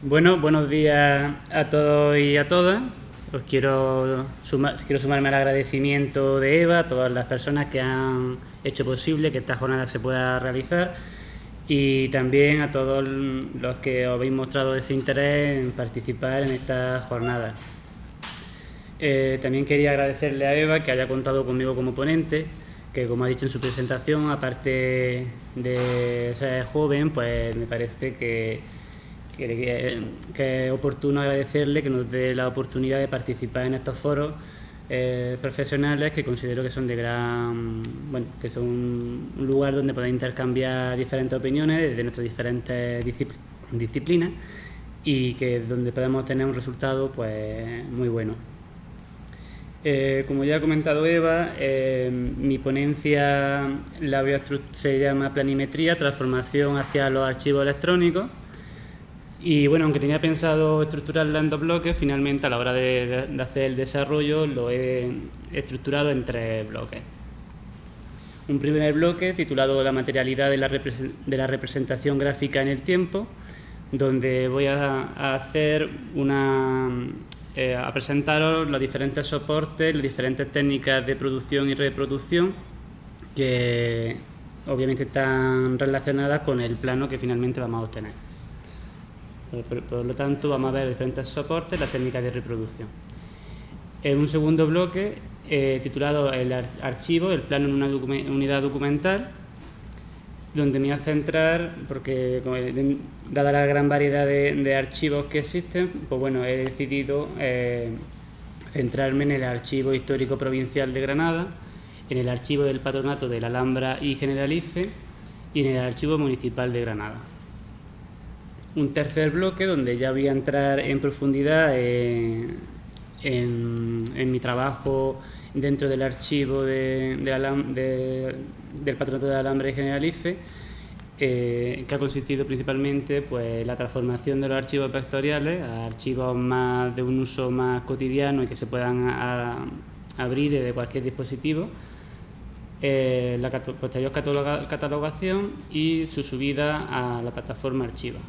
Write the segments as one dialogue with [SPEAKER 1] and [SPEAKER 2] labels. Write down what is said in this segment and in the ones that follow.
[SPEAKER 1] Bueno, buenos días a todos y a todas. Os quiero sumarme al agradecimiento de Eva, a todas las personas que han hecho posible que esta jornada se pueda realizar y también a todos los que os habéis mostrado ese interés en participar en esta jornada. También quería agradecerle a Eva que haya contado conmigo como ponente, que como ha dicho en su presentación, aparte de ser joven, pues me parece que es oportuno agradecerle que nos dé la oportunidad de participar en estos foros profesionales que considero que son que son un lugar donde poder intercambiar diferentes opiniones de nuestras diferentes disciplinas y que donde podemos tener un resultado pues muy bueno. Como ya ha comentado Eva, mi ponencia se llama Planimetría, transformación hacia los archivos electrónicos. Y bueno, aunque tenía pensado estructurarla en 2 bloques, finalmente a la hora de hacer el desarrollo lo he estructurado en 3 bloques. Un primer bloque titulado La materialidad de la representación gráfica en el tiempo, donde voy a presentaros los diferentes soportes, las diferentes técnicas de producción y reproducción que obviamente están relacionadas con el plano que finalmente vamos a obtener. Por lo tanto, vamos a ver diferentes soportes, las técnicas de reproducción. En un segundo bloque, titulado El archivo, el plano en una unidad documental, donde me voy a centrar, porque dada la gran variedad de archivos que existen, pues bueno, he decidido centrarme en el Archivo Histórico Provincial de Granada, en el Archivo del Patronato de la Alhambra y Generalife y en el Archivo Municipal de Granada. Un tercer bloque donde ya voy a entrar en profundidad en mi trabajo dentro del archivo del Patronato de la Alhambra y Generalife, que ha consistido principalmente pues la transformación de los archivos vectoriales a archivos más de un uso más cotidiano y que se puedan abrir desde cualquier dispositivo, la posterior catalogación y su subida a la plataforma Archiva.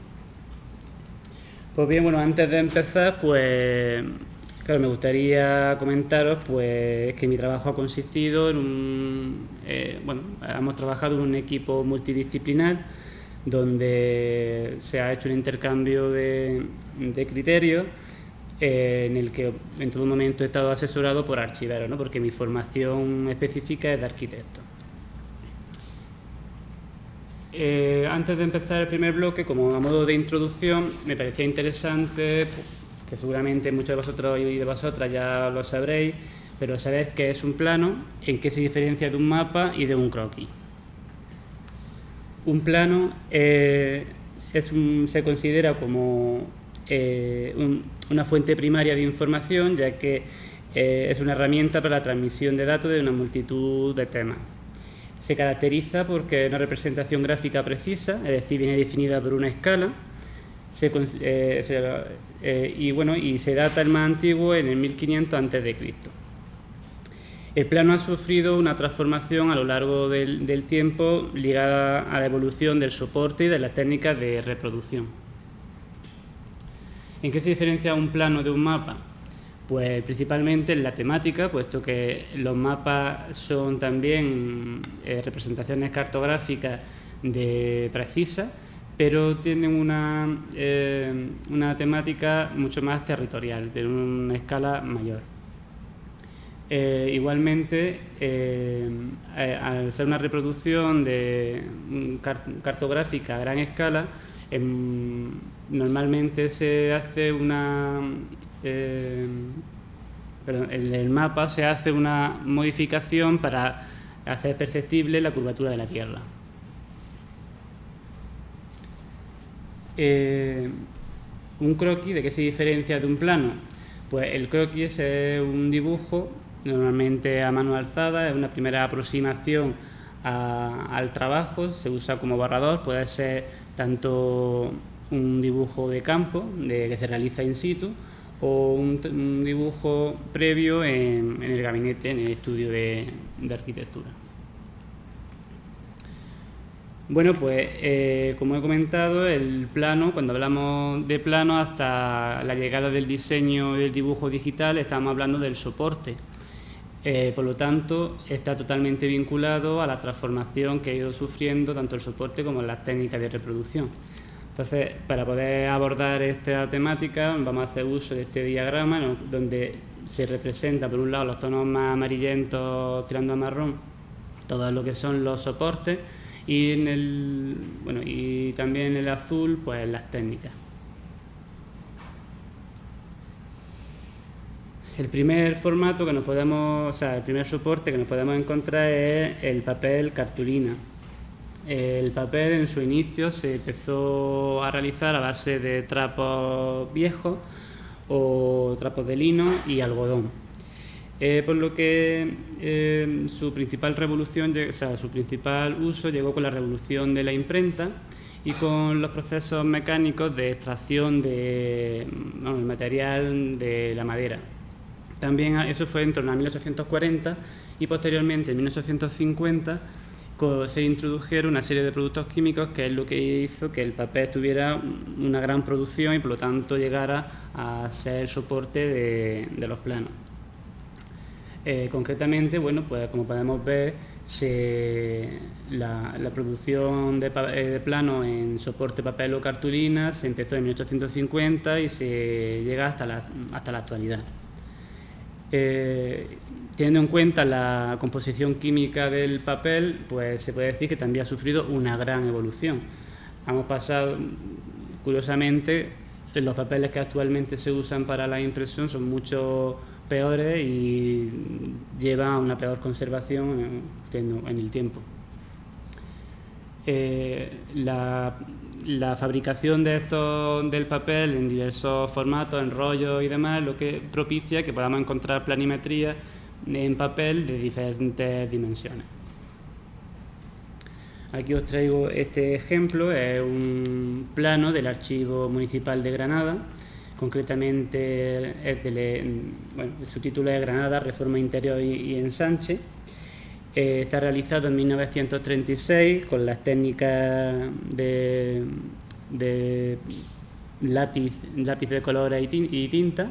[SPEAKER 1] Pues bien, bueno, antes de empezar, pues claro, me gustaría comentaros pues que mi trabajo ha consistido en hemos trabajado en un equipo multidisciplinar donde se ha hecho un intercambio de criterios en el que en todo momento he estado asesorado por archiveros, ¿no? Porque mi formación específica es de arquitecto. Antes de empezar el primer bloque, como a modo de introducción, me parecía interesante, que seguramente muchos de vosotros y de vosotras ya lo sabréis, pero saber qué es un plano, en qué se diferencia de un mapa y de un croquis. Un plano se considera como una fuente primaria de información, ya que es una herramienta para la transmisión de datos de una multitud de temas. Se caracteriza porque es una representación gráfica precisa, es decir, viene definida por una escala, y se data el más antiguo en el 1500 a.C. El plano ha sufrido una transformación a lo largo del tiempo ligada a la evolución del soporte y de las técnicas de reproducción. ¿En qué se diferencia un plano de un mapa? Pues principalmente en la temática, puesto que los mapas son también representaciones cartográficas precisas, pero tienen una temática mucho más territorial, de una escala mayor. Igualmente, al ser una reproducción cartográfica a gran escala, normalmente se hace en el mapa se hace una modificación para hacer perceptible la curvatura de la Tierra. Un croquis, ¿de qué se diferencia de un plano? Pues el croquis es un dibujo, normalmente a mano alzada, es una primera aproximación al trabajo, se usa como borrador, puede ser tanto un dibujo de campo, que se realiza in situ, o un dibujo previo en el gabinete, en el estudio de arquitectura. Bueno, pues como he comentado, el plano, cuando hablamos de plano, hasta la llegada del diseño y del dibujo digital, estamos hablando del soporte. Por lo tanto, está totalmente vinculado a la transformación que ha ido sufriendo tanto el soporte como las técnicas de reproducción. Entonces, para poder abordar esta temática, vamos a hacer uso de este diagrama, ¿no?, donde se representa, por un lado, los tonos más amarillentos tirando a marrón, todo lo que son los soportes, y y también en el azul, pues las técnicas. El primer formato que nos podemos, el primer soporte que nos podemos encontrar es el papel cartulina. El papel en su inicio se empezó a realizar a base de trapos viejos o trapos de lino y algodón. Por lo que su principal revolución, su principal uso llegó con la revolución de la imprenta y con los procesos mecánicos de extracción del material de la madera. También eso fue en torno a 1840 y posteriormente en 1850 se introdujeron una serie de productos químicos que es lo que hizo que el papel tuviera una gran producción y por lo tanto llegara a ser el soporte de los planos. Concretamente, bueno, pues como podemos ver, la producción de plano en soporte papel o cartulina se empezó en 1850 y se llega hasta la actualidad. Teniendo en cuenta la composición química del papel, pues se puede decir que también ha sufrido una gran evolución. Hemos pasado, curiosamente, los papeles que actualmente se usan para la impresión son mucho peores y llevan a una peor conservación en el tiempo. La fabricación del papel en diversos formatos, en rollos y demás, lo que propicia que podamos encontrar planimetrías en papel de diferentes dimensiones. Aquí os traigo este ejemplo, es un plano del Archivo Municipal de Granada. Concretamente, su título es Granada, Reforma Interior y Ensanche. Está realizado en 1936 con las técnicas de lápiz de colores y tinta.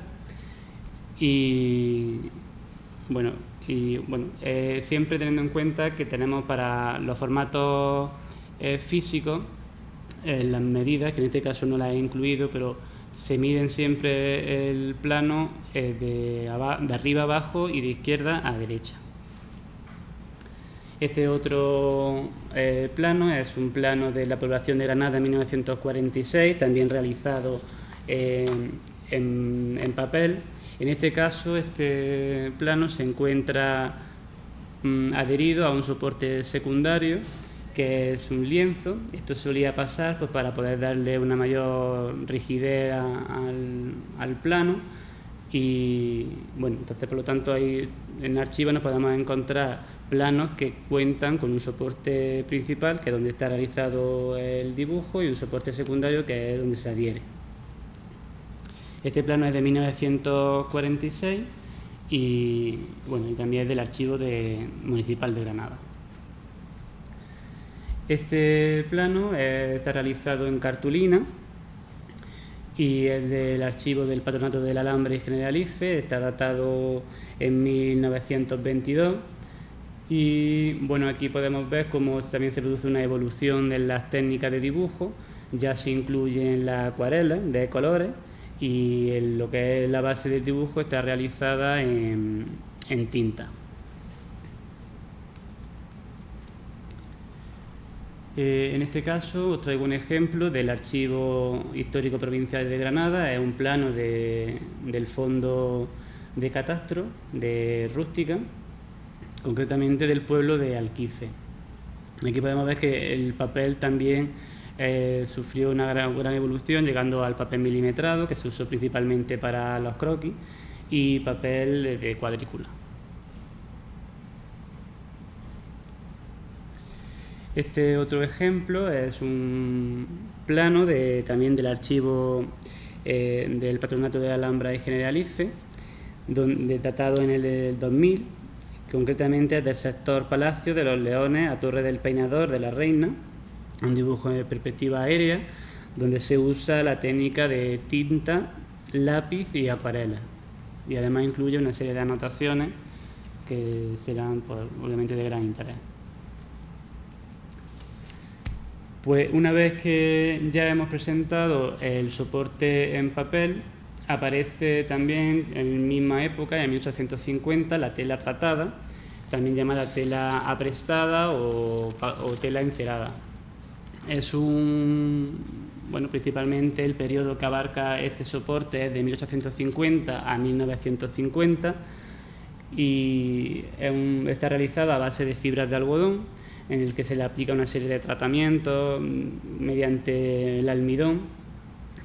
[SPEAKER 1] Siempre teniendo en cuenta que tenemos para los formatos físicos las medidas, que en este caso no las he incluido, pero se miden siempre el plano de arriba a abajo y de izquierda a derecha. Este otro plano es un plano de la población de Granada en 1946, también realizado en papel. En este caso, este plano se encuentra adherido a un soporte secundario, que es un lienzo. Esto solía pasar pues, para poder darle una mayor rigidez al plano. Y bueno, entonces por lo tanto ahí en archivo nos podemos encontrar planos que cuentan con un soporte principal, que es donde está realizado el dibujo, y un soporte secundario, que es donde se adhiere. Este plano es de 1946 y también es del Archivo Municipal de Granada. Este plano está realizado en cartulina y es del Archivo del Patronato del Alambre y Generalife. Está datado en 1922 y aquí podemos ver cómo también se produce una evolución en las técnicas de dibujo. Ya se incluyen las acuarelas de colores y lo que es la base del dibujo está realizada en tinta. En este caso os traigo un ejemplo del Archivo Histórico Provincial de Granada. Es un plano del Fondo de Catastro de Rústica, concretamente del pueblo de Alquife. Aquí podemos ver que el papel también sufrió una gran evolución, llegando al papel milimetrado, que se usó principalmente para los croquis, y papel de cuadrícula. Este otro ejemplo es un plano también del Archivo del Patronato de la Alhambra y Generalife, datado en el 2000, concretamente del sector Palacio de los Leones a Torre del Peinador de la Reina, un dibujo de perspectiva aérea, donde se usa la técnica de tinta, lápiz y acuarela. Y además incluye una serie de anotaciones que serán, pues, obviamente de gran interés. Pues una vez que ya hemos presentado el soporte en papel, aparece también en la misma época, en 1850, la tela tratada, también llamada tela aprestada o tela encerada. Es principalmente el periodo que abarca este soporte es de 1850 a 1950 y está realizada a base de fibras de algodón, en el que se le aplica una serie de tratamientos mediante el almidón,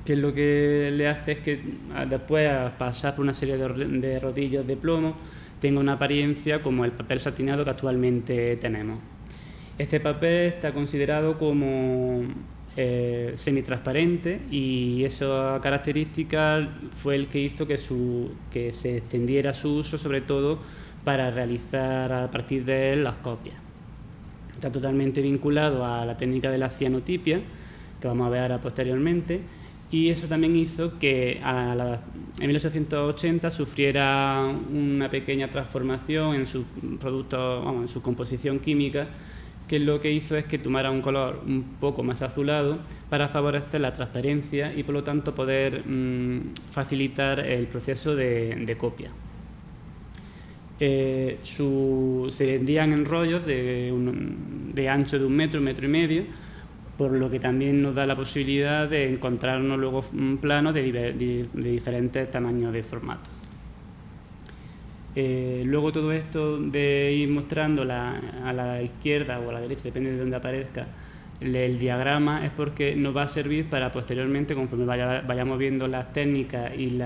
[SPEAKER 1] que lo que le hace es que después, al pasar por una serie de rodillos de plomo, tenga una apariencia como el papel satinado que actualmente tenemos. Este papel está considerado como semitransparente y esa característica fue el que hizo que se extendiera su uso, sobre todo para realizar a partir de él las copias. Está totalmente vinculado a la técnica de la cianotipia, que vamos a ver ahora posteriormente, y eso también hizo que en 1880 sufriera una pequeña transformación en sus productos, en su composición química, que lo que hizo es que tomara un color un poco más azulado para favorecer la transparencia y por lo tanto poder facilitar el proceso de copia. Se vendían en rollos de ancho de 1 metro, 1,5 metros, por lo que también nos da la posibilidad de encontrarnos luego un plano de diferentes tamaños de formato. Luego todo esto de ir mostrando a la izquierda o a la derecha, depende de dónde aparezca, el diagrama, es porque nos va a servir para posteriormente, conforme vayamos viendo las técnicas y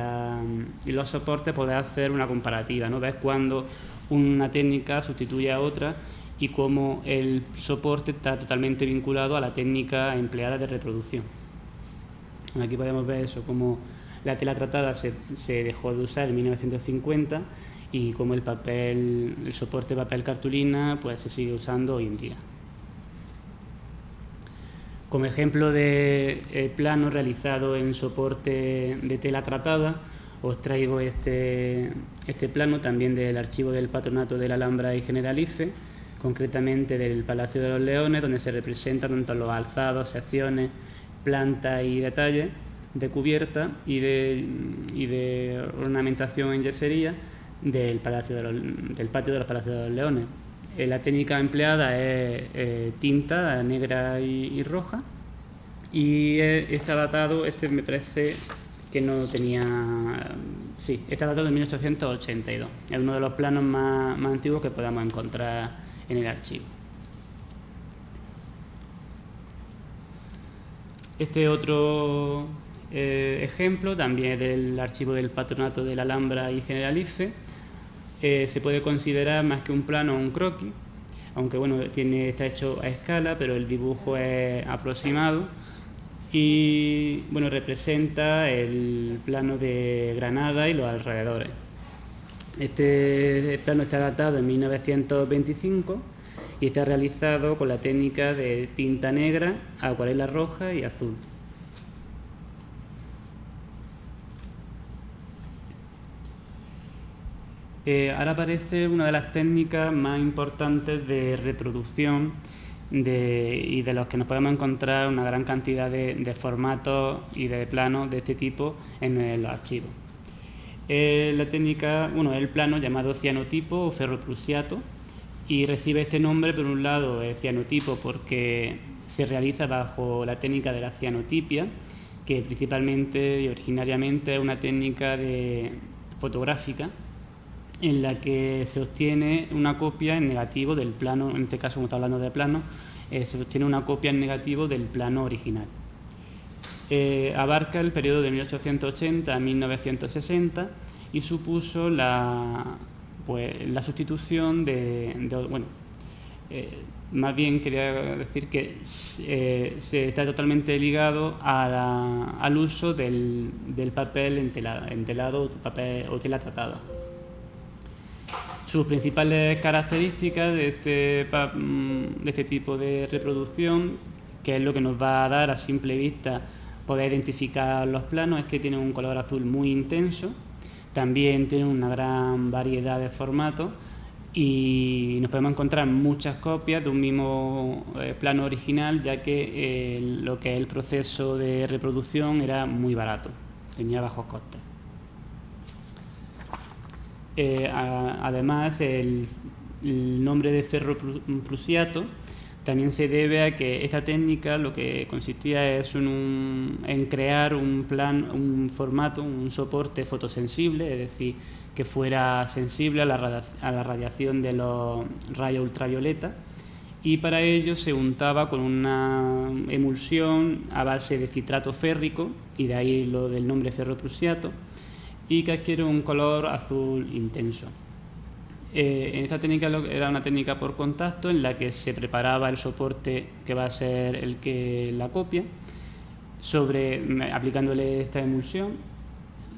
[SPEAKER 1] los soportes, poder hacer una comparativa, ¿no? Ves cuando una técnica sustituye a otra y cómo el soporte está totalmente vinculado a la técnica empleada de reproducción. Aquí podemos ver eso, cómo la tela tratada se dejó de usar en 1950 y cómo el soporte de papel cartulina pues se sigue usando hoy en día. Como ejemplo de plano realizado en soporte de tela tratada, os traigo este plano también del archivo del Patronato de la Alhambra y Generalife, concretamente del Palacio de los Leones, donde se representan tanto los alzados, secciones, plantas y detalles de cubierta y de ornamentación en yesería del patio de los Palacios de los Leones. La técnica empleada es tinta negra y roja y está datado, me parece que no tenía... Sí, está datado en 1882. Es uno de los planos más antiguos que podamos encontrar en el archivo. Este otro ejemplo, también del archivo del Patronato de la Alhambra y Generalife, se puede considerar más que un plano un croquis, aunque bueno, está hecho a escala, pero el dibujo es aproximado y bueno, representa el plano de Granada y los alrededores. Este plano está datado en 1925 y está realizado con la técnica de tinta negra, acuarela roja y azul. Ahora aparece una de las técnicas más importantes de reproducción y de los que nos podemos encontrar una gran cantidad de formatos y de planos de este tipo en los archivos. La técnica, el plano llamado cianotipo o ferroprusiato, y recibe este nombre por un lado cianotipo porque se realiza bajo la técnica de la cianotipia, que principalmente y originariamente es una técnica fotográfica en la que se obtiene una copia en negativo del plano, en este caso como está hablando de plano, se obtiene una copia en negativo del plano original. Abarca el periodo de 1880 a 1960 y supuso la sustitución más bien quería decir que se está totalmente ligado al uso del papel entelado o tela tratada. Sus principales características de este tipo de reproducción que es lo que nos va a dar a simple vista poder identificar los planos, es que tienen un color azul muy intenso, también tienen una gran variedad de formatos y nos podemos encontrar muchas copias de un mismo plano original, ya que lo que es el proceso de reproducción era muy barato, tenía bajos costes. Además, el nombre de ferro prusiato también se debe a que esta técnica lo que consistía es en crear un formato, un soporte fotosensible, es decir, que fuera sensible a la radiación de los rayos ultravioleta, y para ello se untaba con una emulsión a base de citrato férrico, y de ahí lo del nombre ferro prusiato, y que adquiere un color azul intenso. En esta técnica era una técnica por contacto en la que se preparaba el soporte que va a ser la copia, aplicándole esta emulsión,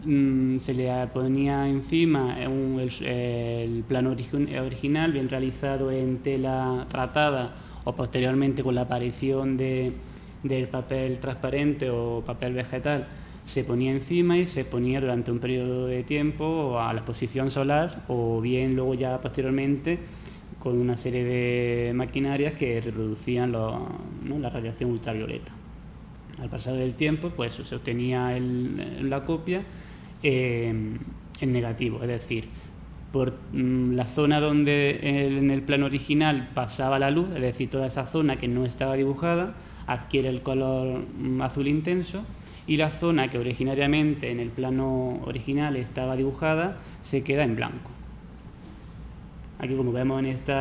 [SPEAKER 1] se le ponía encima el plano original bien realizado en tela tratada, o posteriormente con la aparición del papel transparente o papel vegetal se ponía encima y se ponía durante un periodo de tiempo a la exposición solar, o bien luego ya posteriormente con una serie de maquinarias que reproducían la radiación ultravioleta. Al pasar del tiempo, pues se obtenía la copia en negativo, es decir, por la zona donde en el plano original pasaba la luz, es decir, toda esa zona que no estaba dibujada adquiere el color azul intenso, y la zona que originariamente en el plano original estaba dibujada se queda en blanco. Aquí, como vemos en este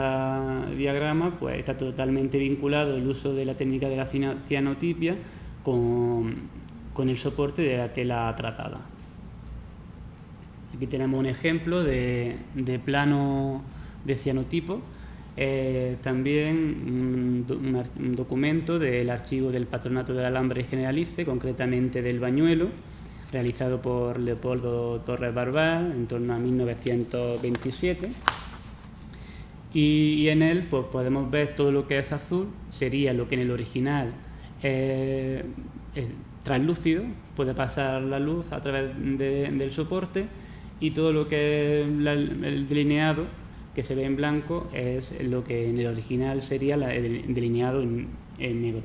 [SPEAKER 1] diagrama, pues está totalmente vinculado el uso de la técnica de la cianotipia con el soporte de la tela tratada. Aquí tenemos un ejemplo de plano de cianotipo, también un documento del archivo del Patronato del Alambre Generalice, concretamente del Bañuelo, realizado por Leopoldo Torres Barbat en torno a 1927. Y en él pues, podemos ver todo lo que es azul, sería lo que en el original es translúcido, puede pasar la luz a través del soporte, y todo lo que es el delineado que se ve en blanco es lo que en el original sería el delineado en negro.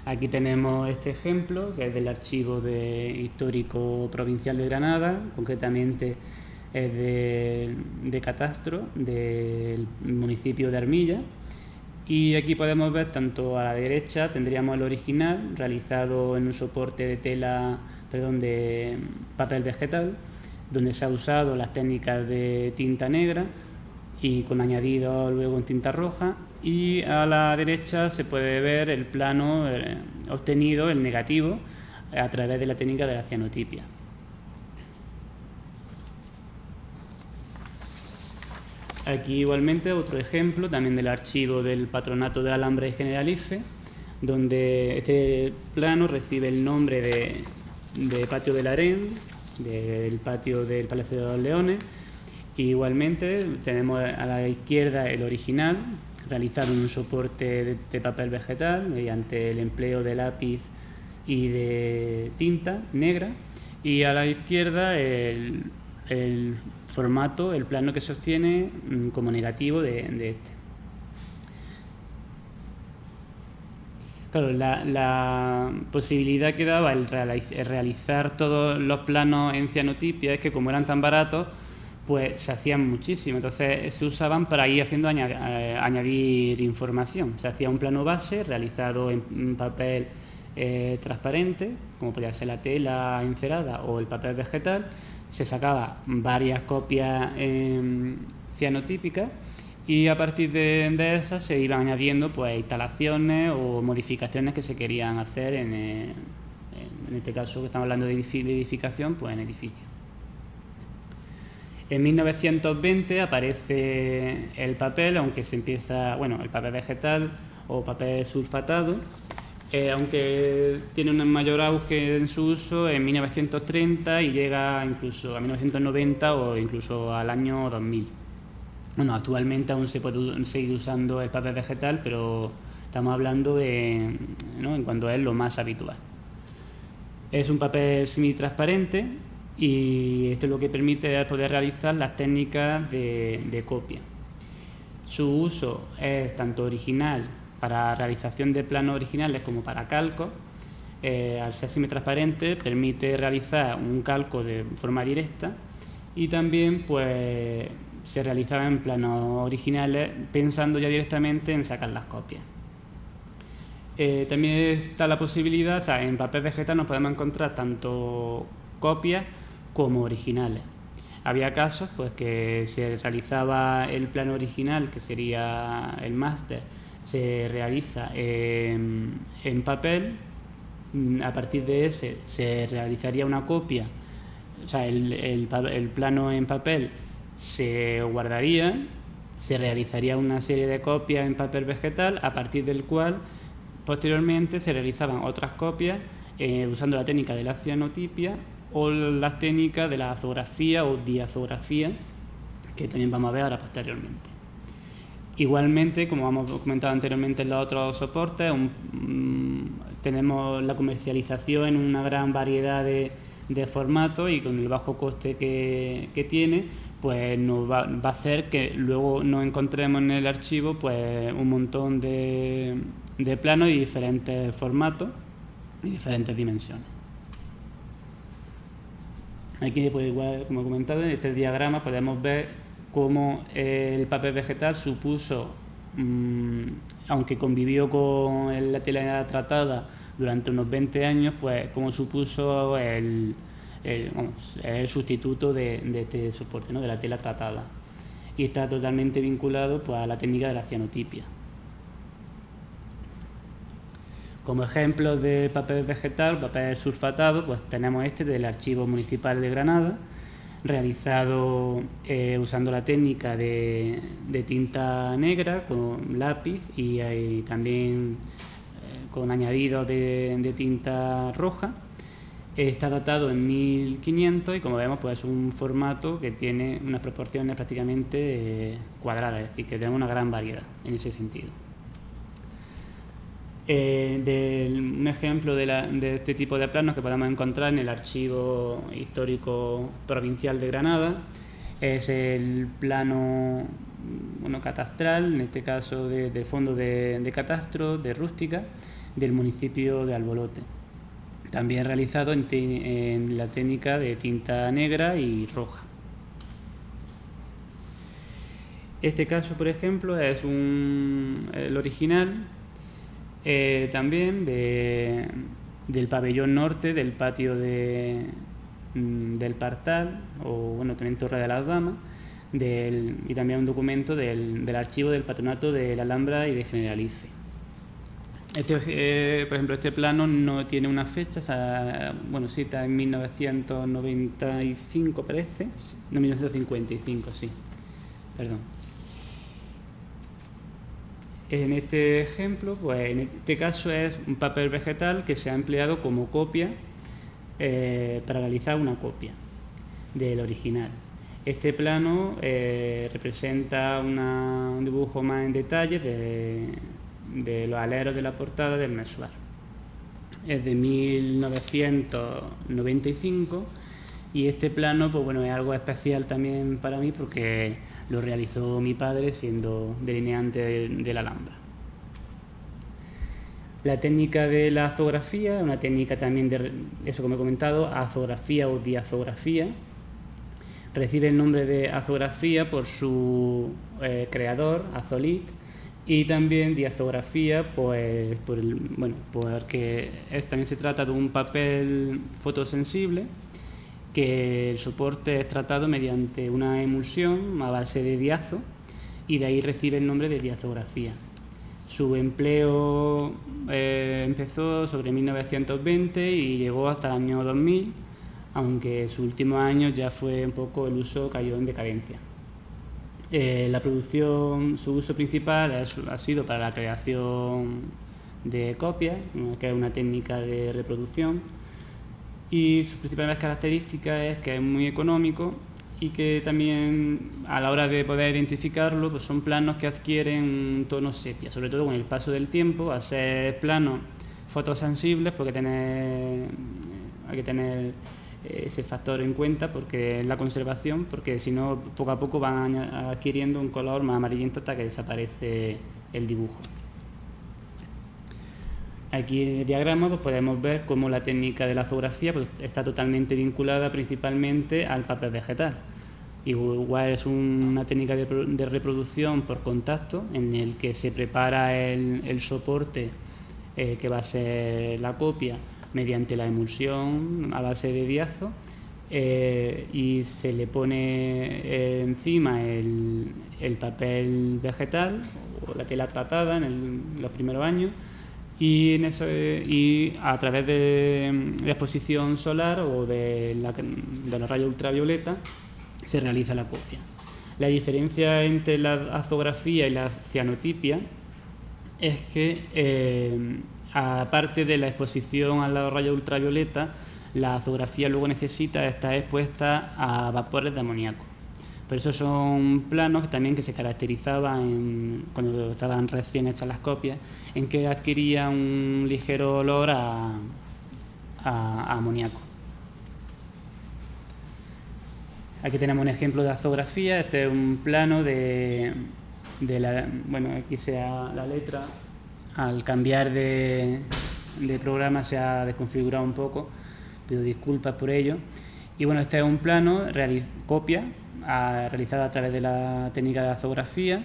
[SPEAKER 1] Aquí tenemos este ejemplo, que es del Archivo Histórico Provincial de Granada, concretamente es de catastro del municipio de Armilla, y aquí podemos ver tanto a la derecha tendríamos el original realizado en un soporte de papel vegetal, donde se ha usado las técnicas de tinta negra y con añadido luego en tinta roja, y a la derecha se puede ver el plano obtenido, el negativo, a través de la técnica de la cianotipia. Aquí igualmente otro ejemplo también del archivo del Patronato del Alambre Generalice, donde este plano recibe el nombre de Patio del Harén, del patio del Palacio de los Leones. Y igualmente tenemos a la izquierda el original, realizado en un soporte de papel vegetal mediante el empleo de lápiz y de tinta negra, y a la izquierda el formato, el plano que se obtiene como negativo de este. Claro, la posibilidad que daba el realizar todos los planos en cianotipia es que, como eran tan baratos, pues se hacían muchísimo. Entonces se usaban para ir haciendo añadir información. Se hacía un plano base realizado en papel transparente, como podía ser la tela encerada o el papel vegetal. Se sacaba varias copias cianotípicas, y a partir de esas se iban añadiendo pues instalaciones o modificaciones que se querían hacer en este caso que estamos hablando de edificación, pues en edificios. En 1920 aparece el papel, aunque el papel vegetal o papel sulfatado, aunque tiene un mayor auge en su uso en 1930 y llega incluso a 1990 o incluso al año 2000. Bueno, actualmente aún se puede seguir usando el papel vegetal, pero Estamos hablando ¿no?, en cuanto es lo más habitual. Es un papel semitransparente y esto es lo que permite poder realizar las técnicas de copia. Su uso es tanto original para realización de planos originales como para calcos. Al ser semitransparente permite realizar un calco de forma directa y también pues se realizaba en planos originales pensando ya directamente en sacar las copias. También está la posibilidad, o sea, en papel vegetal nos podemos encontrar tanto copias como originales. Había casos pues que se realizaba el plano original, que sería el máster, se realiza en papel, a partir de ese se realizaría una copia, o sea, el plano en papel se guardaría, se realizaría una serie de copias en papel vegetal, a partir del cual posteriormente se realizaban otras copias usando la técnica de la cianotipia o las técnicas de la azografía o diazografía, que también vamos a ver ahora posteriormente. Igualmente, como hemos comentado anteriormente en los otros soportes, tenemos la comercialización en una gran variedad de formatos, y con el bajo coste que tiene, pues nos va a hacer que luego nos encontremos en el archivo pues un montón de planos y diferentes formatos y diferentes dimensiones. Aquí, pues igual, como he comentado, en este diagrama podemos ver cómo el papel vegetal supuso, aunque convivió con la tela tratada durante unos 20 años, pues cómo supuso el sustituto de este soporte, ¿no?, de la tela tratada. Y está totalmente vinculado pues a la técnica de la cianotipia. Como ejemplo de papel vegetal, papel sulfatado, pues tenemos este del Archivo Municipal de Granada, realizado usando la técnica de tinta negra con lápiz y también con añadido de tinta roja. Está datado en 1500 y, como vemos, pues es un formato que tiene unas proporciones prácticamente cuadradas, es decir, que tenemos una gran variedad en ese sentido. Un ejemplo de este tipo de planos que podemos encontrar en el Archivo Histórico Provincial de Granada es el plano catastral, en este caso de fondo de catastro, de rústica, del municipio de Albolote, también realizado en la técnica de tinta negra y roja. Este caso, por ejemplo, es el original también del pabellón norte del patio del Partal, o también Torre de las Damas, y también un documento del archivo del Patronato de la Alhambra y de Generalife. Por ejemplo, este plano no tiene una fecha, sí, está en 1995, parece. No, 1955, sí. Perdón. En este ejemplo, pues en este caso es un papel vegetal que se ha empleado como copia para realizar una copia del original. Este plano representa un dibujo más en detalle de los aleros de la portada del Messuar. Es de 1995 y este plano pues es algo especial también para mí porque lo realizó mi padre siendo delineante de la Alhambra. La técnica de la azografía es una técnica también de, eso como he comentado, azografía o diazografía. Recibe el nombre de azografía por su creador, Azolit, y también diazografía pues porque también se trata de un papel fotosensible que el soporte es tratado mediante una emulsión a base de diazo y de ahí recibe el nombre de diazografía. Su empleo empezó sobre 1920 y llegó hasta el año 2000, aunque en sus últimos años ya fue un poco, el uso cayó en decadencia. La producción, su uso principal ha sido para la creación de copias, que es una técnica de reproducción, y sus principales características es que es muy económico y que también a la hora de poder identificarlo pues son planos que adquieren un tono sepia, sobre todo con el paso del tiempo. Al ser planos fotosensibles porque hay que tener ese factor en cuenta, porque es la conservación, porque si no poco a poco van adquiriendo un color más amarillento hasta que desaparece el dibujo. Aquí en el diagrama pues podemos ver cómo la técnica de la zoografía pues está totalmente vinculada principalmente al papel vegetal. Igual es una técnica de reproducción por contacto, en el que se prepara el soporte que va a ser la copia mediante la emulsión a base de diazo, y se le pone encima el papel vegetal o la tela tratada en los primeros años, y a través de la exposición solar o de los rayos ultravioleta se realiza la copia. La diferencia entre la azografía y la cianotipia es que aparte de la exposición a los rayos ultravioleta, la azografía luego necesita estar expuesta a vapores de amoníaco. Por eso son planos que se caracterizaban cuando estaban recién hechas las copias, en que adquiría un ligero olor a amoníaco. Aquí tenemos un ejemplo de azografía. Este es un plano aquí sea la letra. Al cambiar de programa se ha desconfigurado un poco, pido disculpas por ello. Y bueno, este es un plano copia realizada a través de la técnica de azografía.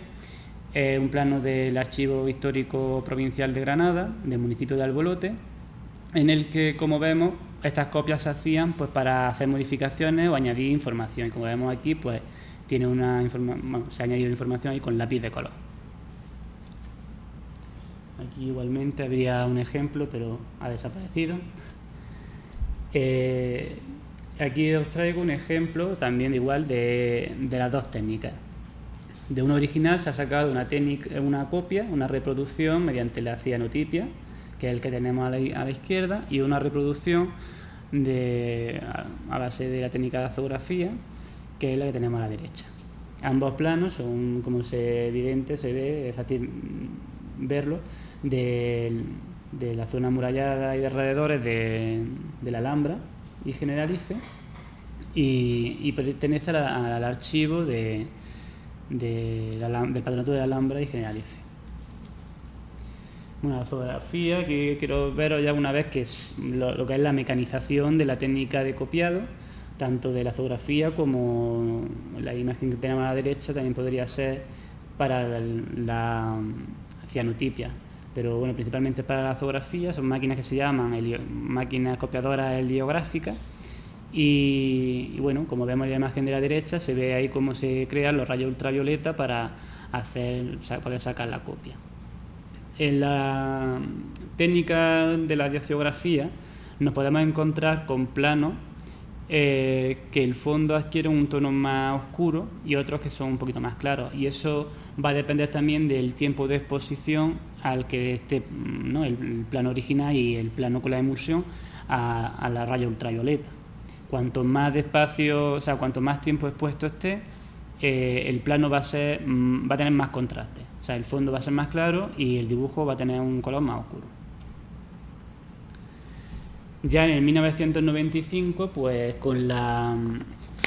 [SPEAKER 1] Es un plano del Archivo Histórico Provincial de Granada, del municipio de Albolote, en el que, como vemos, estas copias se hacían pues para hacer modificaciones o añadir información. Y como vemos aquí, pues tiene se ha añadido información ahí con lápiz de color. Aquí igualmente habría un ejemplo, pero ha desaparecido. Aquí os traigo un ejemplo también igual de las dos técnicas. De un original se ha sacado una copia, una reproducción mediante la cianotipia, que es el que tenemos a la izquierda, y una reproducción a base de la técnica de azografía, que es la que tenemos a la derecha. Ambos planos son, como se ve, es fácil verlo, de la zona amurallada y de alrededores de la Alhambra y Generalife, y pertenece al archivo del Patronato de la Alhambra y Generalife. Una fotografía que quiero veros ya una vez, que es lo que es la mecanización de la técnica de copiado, tanto de la fotografía como la imagen que tenemos a la derecha también podría ser para la cianotipia. Pero bueno, principalmente para la fotografía son máquinas que se llaman máquinas copiadoras heliográficas, y bueno, como vemos en la imagen de la derecha, se ve ahí cómo se crean los rayos ultravioleta para poder sacar la copia. En la técnica de la diaziografía nos podemos encontrar con planos que el fondo adquiere un tono más oscuro y otros que son un poquito más claros, y eso va a depender también del tiempo de exposición al que esté, ¿no?, el plano original y el plano con la emulsión a la raya ultravioleta. Cuanto más despacio, cuanto más tiempo expuesto esté, el plano va a tener más contraste, el fondo va a ser más claro y el dibujo va a tener un color más oscuro. Ya en el 1995, pues con la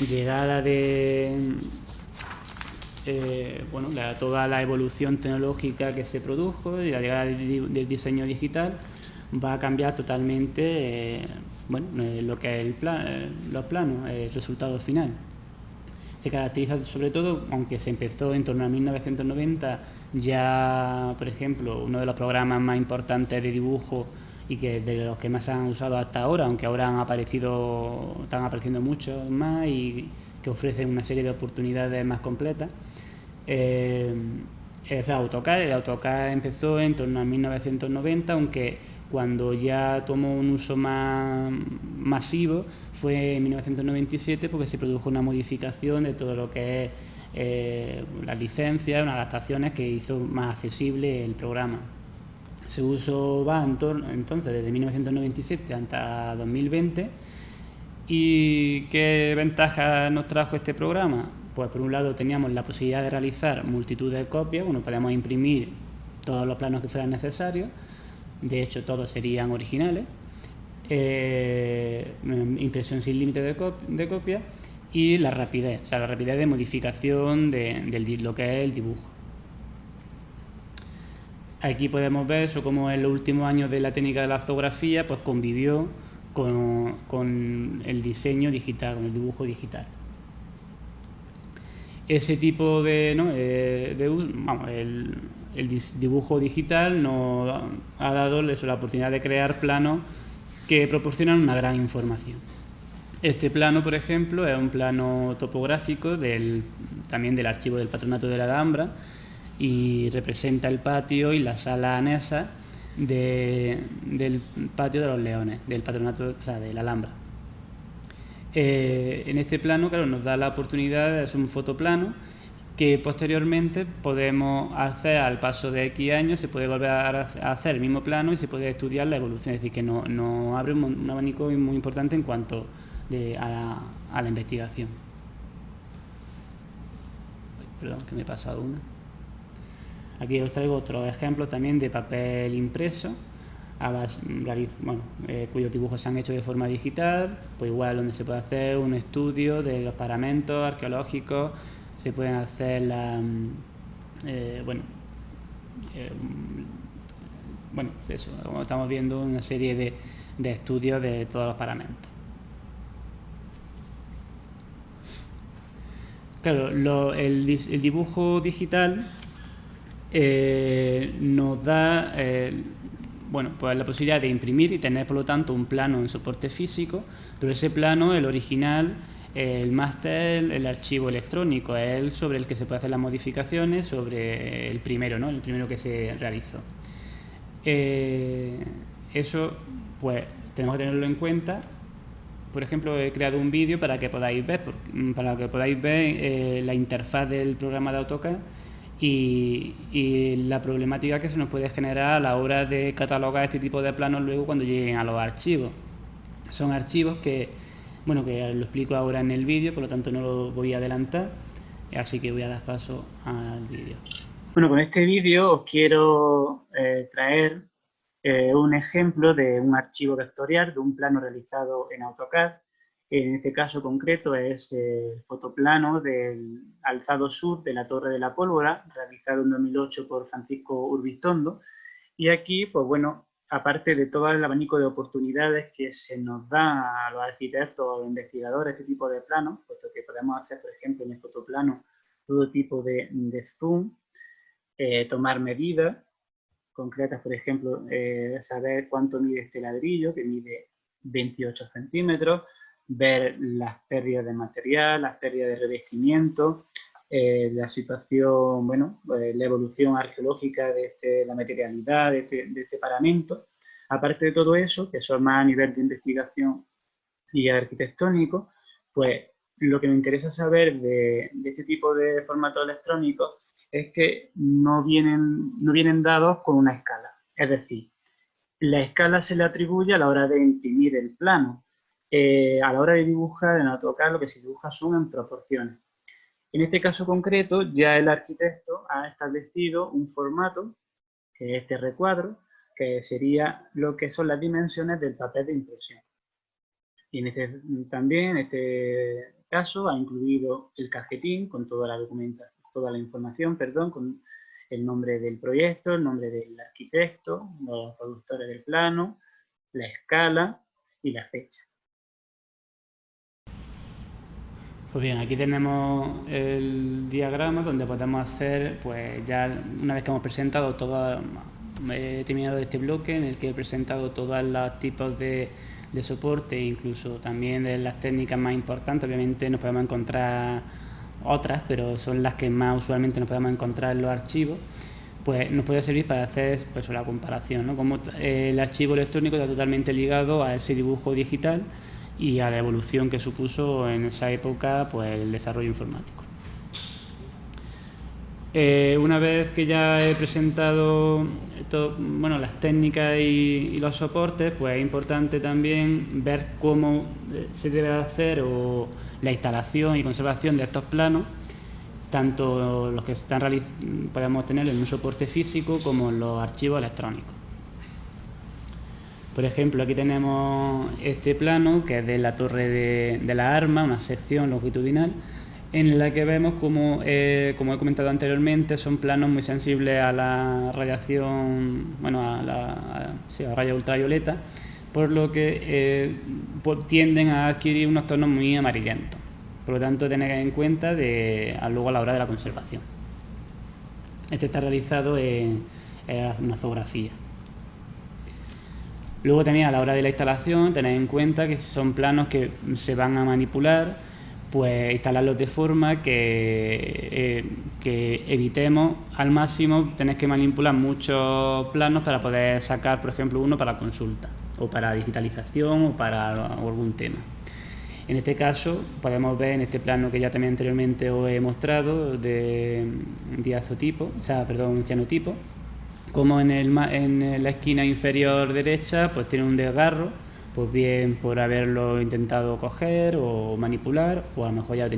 [SPEAKER 1] llegada de toda la evolución tecnológica que se produjo y la llegada del diseño digital, va a cambiar totalmente lo que es los planos, el resultado final. Se caracteriza sobre todo, aunque se empezó en torno a 1990, ya, por ejemplo, uno de los programas más importantes de dibujo y que de los que más se han usado hasta ahora, aunque ahora están apareciendo muchos más y que ofrecen una serie de oportunidades más completas, es AutoCAD. El AutoCAD empezó en torno a 1990, aunque cuando ya tomó un uso más masivo fue en 1997, porque se produjo una modificación de todo lo que es las licencias, unas adaptaciones que hizo más accesible el programa. Su uso va entonces desde 1997 hasta 2020, ¿Y qué ventajas nos trajo este programa? Pues por un lado teníamos la posibilidad de realizar multitud de copias, bueno, podíamos imprimir todos los planos que fueran necesarios, de hecho todos serían originales, impresión sin límite de copias y la rapidez, o sea, la rapidez de modificación de lo que es el dibujo. Aquí podemos ver eso como en los últimos años de la técnica de la ortografía pues convivió con el diseño digital, con el dibujo digital. Ese tipo de, ¿no? El dibujo digital nos ha dado la oportunidad de crear planos que proporcionan una gran información. Este plano, por ejemplo, es un plano topográfico también del archivo del Patronato de la Alhambra y representa el patio y la sala anexas del patio de los Leones, del Patronato, o sea, de la Alhambra. En este plano, claro, nos da la oportunidad, es un fotoplano que posteriormente podemos hacer al paso de X años, se puede volver a hacer el mismo plano y se puede estudiar la evolución, es decir, que nos abre un abanico muy importante en cuanto a la investigación. Perdón, que me he pasado una. Aquí os traigo otros ejemplos también de papel impreso, cuyos dibujos se han hecho de forma digital, pues igual donde se puede hacer un estudio de los paramentos arqueológicos, se pueden hacer eso, como estamos viendo, una serie de estudios de todos los paramentos. Claro, el dibujo digital nos da pues la posibilidad de imprimir y tener por lo tanto un plano en soporte físico, pero ese plano, el original, el máster, el archivo electrónico, es el sobre el que se puede hacer las modificaciones sobre el primero, ¿no? El primero que se realizó. Eso pues tenemos que tenerlo en cuenta. Por ejemplo, he creado un vídeo para que podáis ver la interfaz del programa de AutoCAD y la problemática que se nos puede generar a la hora de catalogar este tipo de planos luego cuando lleguen a los archivos. Son archivos que lo explico ahora en el vídeo, por lo tanto no lo voy a adelantar, así que voy a dar paso al vídeo.
[SPEAKER 2] Bueno, con este vídeo os quiero traer un ejemplo de un archivo vectorial de un plano realizado en AutoCAD. En este caso concreto es el fotoplano del alzado sur de la Torre de la Pólvora, realizado en 2008 por Francisco Urbistondo. Y aquí, pues bueno, aparte de todo el abanico de oportunidades que se nos da a los arquitectos o investigadores este tipo de planos, puesto que podemos hacer, por ejemplo, en el fotoplano todo tipo de zoom, tomar medidas concretas, por ejemplo, saber cuánto mide este ladrillo, que mide 28 centímetros, ver las pérdidas de material, las pérdidas de revestimiento, la situación, la evolución arqueológica de la materialidad de este paramento. Aparte de todo eso, que eso es más a nivel de investigación y arquitectónico, pues lo que me interesa saber de este tipo de formatos electrónicos es que no vienen dados con una escala. Es decir, la escala se le atribuye a la hora de imprimir el plano. A la hora de dibujar en AutoCAD lo que se dibuja son en proporciones. En este caso concreto ya el arquitecto ha establecido un formato, que es este recuadro, que sería lo que son las dimensiones del papel de impresión. Y en este caso ha incluido el cajetín con toda la documentación, toda la información, con el nombre del proyecto, el nombre del arquitecto, los productores del plano, la escala y la fecha.
[SPEAKER 1] Pues bien, aquí tenemos el diagrama donde podemos hacer, pues ya una vez que hemos presentado he terminado este bloque en el que he presentado todos los tipos de soporte, incluso también de las técnicas más importantes. Obviamente nos podemos encontrar otras, pero son las que más usualmente nos podemos encontrar en los archivos. Pues nos puede servir para hacer la comparación, ¿no? Como el archivo electrónico está totalmente ligado a ese dibujo digital y a la evolución que supuso en esa época pues el desarrollo informático. Una vez que ya he presentado las técnicas y los soportes, pues es importante también ver cómo se debe hacer la instalación y conservación de estos planos, tanto los que podemos tener en un soporte físico como en los archivos electrónicos. Por ejemplo, aquí tenemos este plano que es de la torre de la arma, una sección longitudinal, en la que vemos como he comentado anteriormente, son planos muy sensibles a la radiación, a la raya ultravioleta, por lo que tienden a adquirir unos tonos muy amarillentos. Por lo tanto, tener en cuenta luego a la hora de la conservación. Este está realizado en una azografía. Luego también a la hora de la instalación, tener en cuenta que son planos que se van a manipular, pues instalarlos de forma que evitemos al máximo tener que manipular muchos planos para poder sacar, por ejemplo, uno para consulta o para digitalización o para algún tema. En este caso podemos ver en este plano que ya también anteriormente os he mostrado de cianotipo, como en la esquina inferior derecha pues tiene un desgarro, pues bien por haberlo intentado coger o manipular, o a lo mejor ya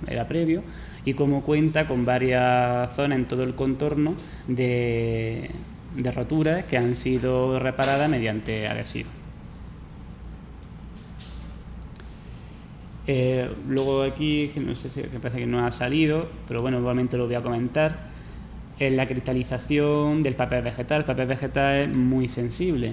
[SPEAKER 1] era previo, y como cuenta con varias zonas en todo el contorno de roturas que han sido reparadas mediante adhesivo. Luego aquí, que no sé si me parece que no ha salido, pero bueno, igualmente lo voy a comentar, es la cristalización del papel vegetal. El papel vegetal es muy sensible.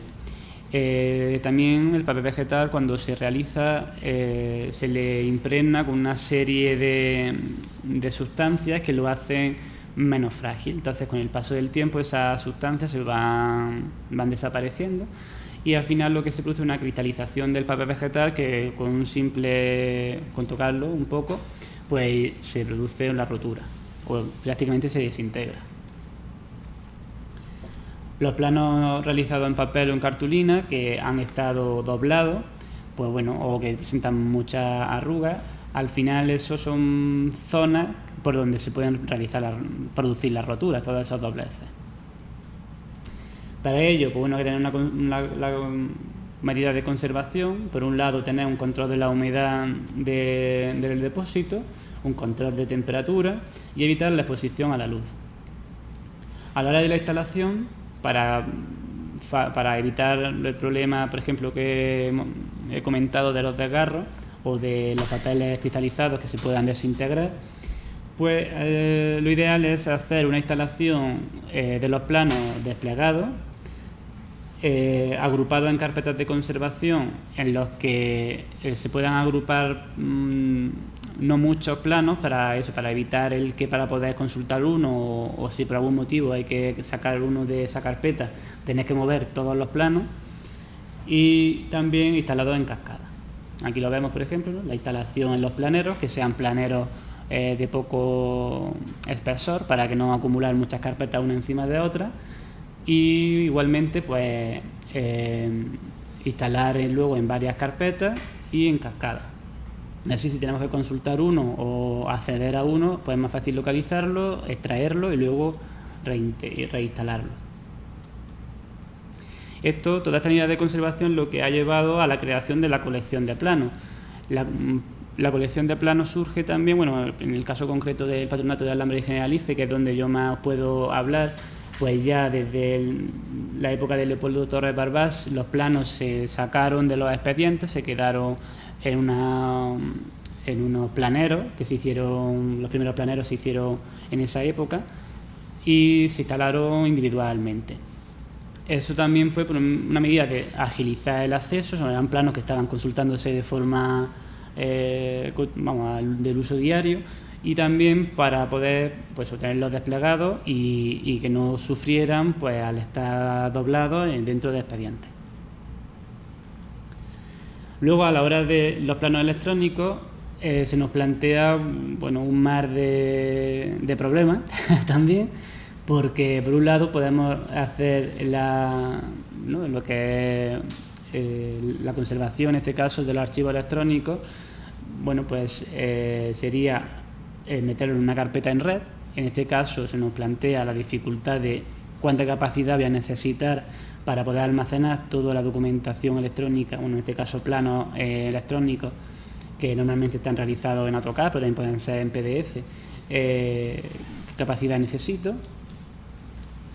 [SPEAKER 1] También el papel vegetal, cuando se realiza, se le impregna con una serie de sustancias que lo hacen menos frágil. Entonces, con el paso del tiempo, esas sustancias se van desapareciendo y al final lo que se produce es una cristalización del papel vegetal que con tocarlo un poco, pues se produce una rotura o prácticamente se desintegra. Los planos realizados en papel o en cartulina que han estado doblados, pues bueno, o que presentan muchas arrugas, al final eso son zonas por donde se pueden producir las roturas, todas esas dobleces. Para ello, pues bueno, hay que tener una medida de conservación. Por un lado, tener un control de la humedad del depósito, un control de temperatura y evitar la exposición a la luz. A la hora de la instalación, para evitar el problema, por ejemplo, que he comentado de los desgarros o de los papeles cristalizados que se puedan desintegrar, pues lo ideal es hacer una instalación de los planos desplegados, agrupados en carpetas de conservación en los que se puedan agrupar no muchos planos para evitar para poder consultar uno o si por algún motivo hay que sacar uno de esa carpeta, tener que mover todos los planos, y también instalados en cascada. Aquí lo vemos, por ejemplo, ¿no? La instalación en los planeros, que sean planeros de poco espesor para que no acumular muchas carpetas una encima de otra, y igualmente pues instalar luego en varias carpetas y en cascada. Así, si tenemos que consultar uno o acceder a uno, pues es más fácil localizarlo, extraerlo y luego reinstalarlo. Toda esta unidad de conservación lo que ha llevado a la creación de la colección de planos. La colección de planos surge también, bueno, en el caso concreto del Patronato de Alambre y Generalice, que es donde yo más puedo hablar, pues ya desde la época de Leopoldo Torres Barbás los planos se sacaron de los expedientes, se quedaron en unos planeros que se hicieron, los primeros planeros se hicieron en esa época y se instalaron individualmente. Eso también fue por una medida de agilizar el acceso, eran planos que estaban consultándose de forma del uso diario, y también para poder pues obtenerlos desplegados y que no sufrieran pues al estar doblados dentro de expedientes. Luego, a la hora de los planos electrónicos, se nos plantea un mar de problemas también, porque por un lado podemos hacer lo que es la conservación, en este caso, de los archivos electrónicos. Sería meterlo en una carpeta en red, En este caso se nos plantea la dificultad de cuánta capacidad voy a necesitar para poder almacenar toda la documentación electrónica, bueno, en este caso planos electrónicos que normalmente están realizados en AutoCAD, pero también pueden ser en PDF. ¿Qué capacidad necesito?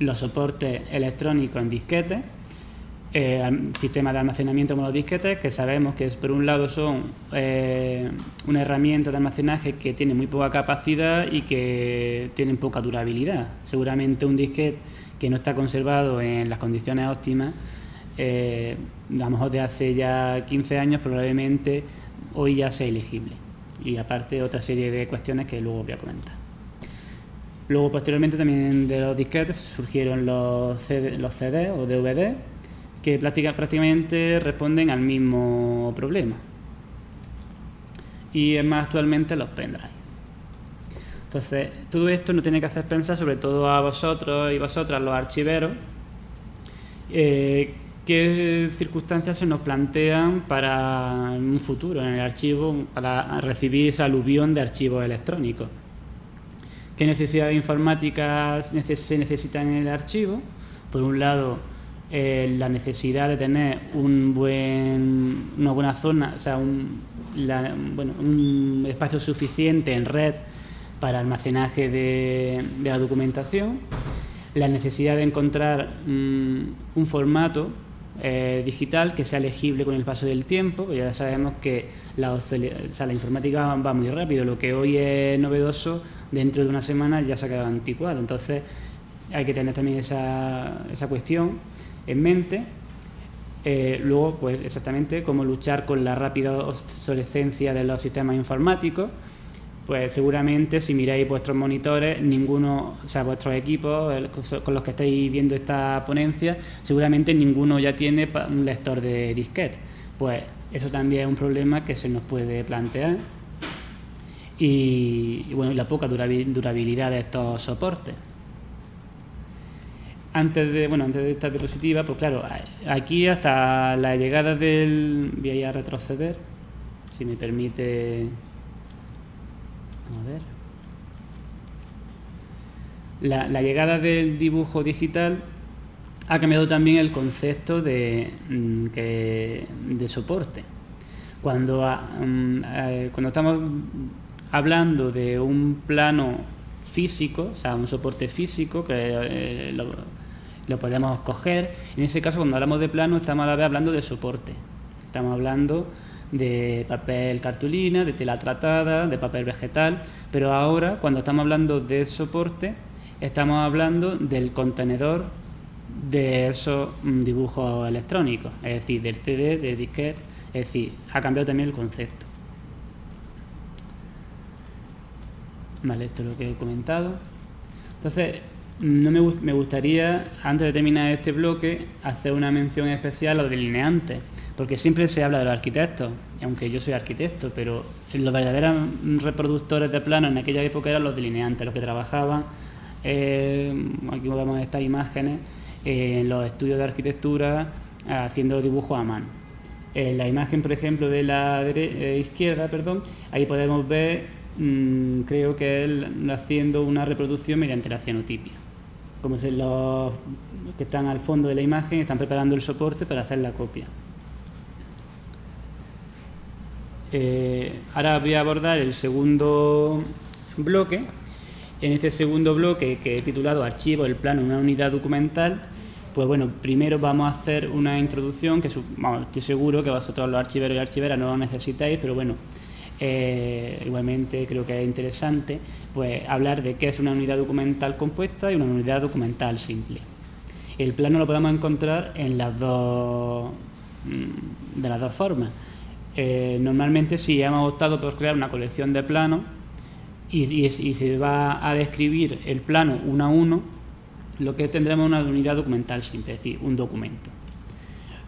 [SPEAKER 1] Los soportes electrónicos en disquetes, sistemas de almacenamiento como los disquetes, que sabemos que por un lado son una herramienta de almacenaje que tiene muy poca capacidad y que tienen poca durabilidad. Seguramente un disquete que no está conservado en las condiciones óptimas, a lo mejor de hace ya 15 años, probablemente hoy ya sea elegible. Y aparte otra serie de cuestiones que luego voy a comentar. Luego, posteriormente, también de los disquetes surgieron los CD o DVD, que prácticamente responden al mismo problema. Y es más actualmente los pendrive. Entonces, todo esto nos tiene que hacer pensar, sobre todo a vosotros y vosotras, los archiveros, qué circunstancias se nos plantean para un futuro en el archivo, para recibir esa aluvión de archivos electrónicos. ¿Qué necesidades informáticas se necesitan en el archivo? Por un lado, la necesidad de tener una buena zona, o sea, un espacio suficiente en red para almacenaje de la documentación, la necesidad de encontrar un formato digital que sea legible con el paso del tiempo, porque ya sabemos que la informática va muy rápido, lo que hoy es novedoso, dentro de una semana ya se ha quedado anticuado, entonces hay que tener también esa cuestión en mente. Luego, pues exactamente cómo luchar con la rápida obsolescencia de los sistemas informáticos. Pues seguramente si miráis vuestros monitores, vuestros equipos con los que estáis viendo esta ponencia, seguramente ninguno ya tiene un lector de disquete. Pues eso también es un problema que se nos puede plantear. Y la poca durabilidad de estos soportes. Antes de esta diapositiva, pues claro, aquí hasta la llegada voy a ir a retroceder, si me permite. A ver. La llegada del dibujo digital ha cambiado también el concepto de soporte. Cuando estamos hablando de un plano físico, o sea, un soporte físico que lo podemos coger, en ese caso cuando hablamos de plano estamos a la vez hablando de soporte. Estamos hablando de papel cartulina, de tela tratada, de papel vegetal, pero ahora cuando estamos hablando de soporte estamos hablando del contenedor de esos dibujos electrónicos, es decir, del CD, del disquete, es decir, ha cambiado también el concepto. Vale, esto es lo que he comentado. Entonces, me gustaría, antes de terminar este bloque, hacer una mención especial a los delineantes, porque siempre se habla de los arquitectos, aunque yo soy arquitecto, pero los verdaderos reproductores de planos en aquella época eran los delineantes, los que trabajaban, aquí vemos estas imágenes, en los estudios de arquitectura, haciendo los dibujos a mano. En la imagen, por ejemplo, de la izquierda, ahí podemos ver, creo que él haciendo una reproducción mediante la cianotipia. Como si los que están al fondo de la imagen están preparando el soporte para hacer la copia. Ahora voy a abordar el segundo bloque. En este segundo bloque, que he titulado Archivo, el plano, una unidad documental, pues bueno, primero vamos a hacer una introducción que estoy seguro que vosotros los archiveros y archiveras no lo necesitáis, pero bueno, igualmente creo que es interesante pues hablar de qué es una unidad documental compuesta y una unidad documental simple. El plano lo podemos encontrar en de las dos formas. Normalmente si hemos optado por crear una colección de planos y se va a describir el plano uno a uno, lo que tendremos es una unidad documental simple, es decir, un documento.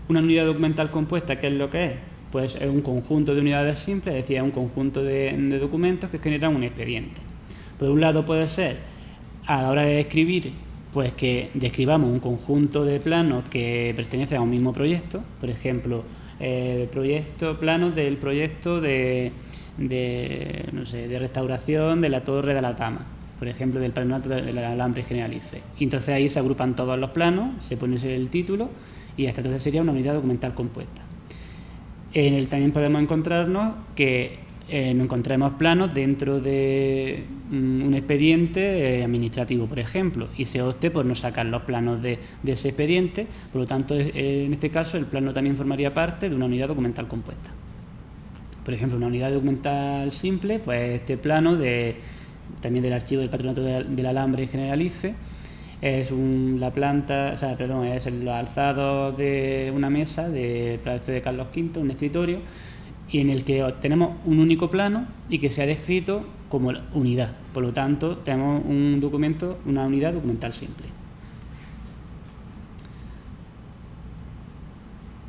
[SPEAKER 1] Una unidad documental compuesta, ¿qué es lo que es? Pues es un conjunto de unidades simples, es decir, es un conjunto de documentos que generan un expediente. Por un lado puede ser, a la hora de escribir, pues que describamos un conjunto de planos que pertenecen a un mismo proyecto, por ejemplo, planos del proyecto de restauración de la Torre de la Tama. por ejemplo, del Patronato del Alambre Generalife. Y entonces ahí se agrupan todos los planos, se pone el título y hasta entonces sería una unidad documental compuesta. En el también podemos encontrarnos que nos encontremos planos dentro de un expediente administrativo, por ejemplo, y se opte por no sacar los planos de ese expediente. Por lo tanto, en este caso, el plano también formaría parte de una unidad documental compuesta. Por ejemplo, una unidad documental simple, pues este plano también del archivo del Patronato del Alambre Generalife es la planta, o sea, perdón, es los alzados de una mesa del Palacio de Carlos V, un escritorio, y en el que tenemos un único plano y que se ha descrito como unidad. Por lo tanto, tenemos un documento, una unidad documental simple.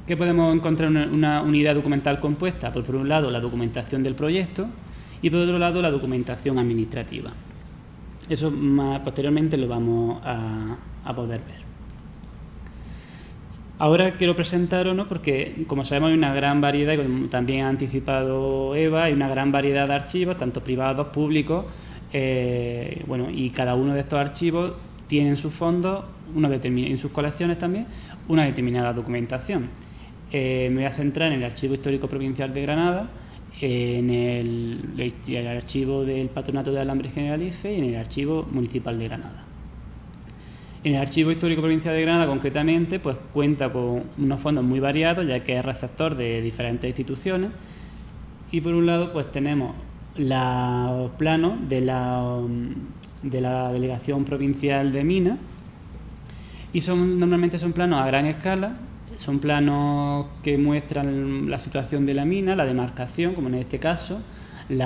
[SPEAKER 1] ¿Qué podemos encontrar en una unidad documental compuesta? Pues por un lado la documentación del proyecto y por otro lado la documentación administrativa. Eso más posteriormente lo vamos a poder ver. Ahora quiero presentaros, ¿no? Porque como sabemos hay una gran variedad, y como también ha anticipado Eva, hay una gran variedad de archivos, tanto privados, públicos, y cada uno de estos archivos tiene en sus fondos, en sus colecciones también, una determinada documentación. Me voy a centrar en el Archivo Histórico Provincial de Granada, en el archivo del Patronato de Alambre Generalife y en el Archivo Municipal de Granada. En el Archivo Histórico Provincial de Granada, concretamente, pues cuenta con unos fondos muy variados, ya que es receptor de diferentes instituciones. Y por un lado, pues tenemos los planos de la Delegación Provincial de Minas, y normalmente son planos a gran escala. Son planos que muestran la situación de la mina, la demarcación, como en este caso, el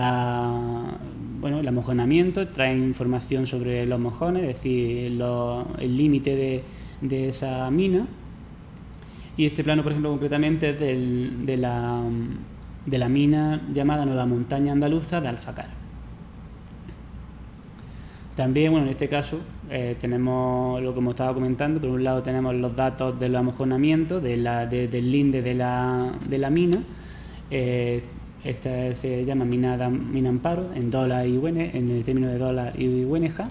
[SPEAKER 1] amojonamiento, traen información sobre los mojones, es decir, el límite de esa mina. Y este plano, por ejemplo, concretamente es de la mina llamada Nueva Montaña Andaluza de Alfacar. También, en este caso, tenemos lo que hemos estado comentando. Por un lado tenemos los datos del amojonamiento, del linde de la mina. Esta se llama mina Amparo, en el término de dólar y Güeneja.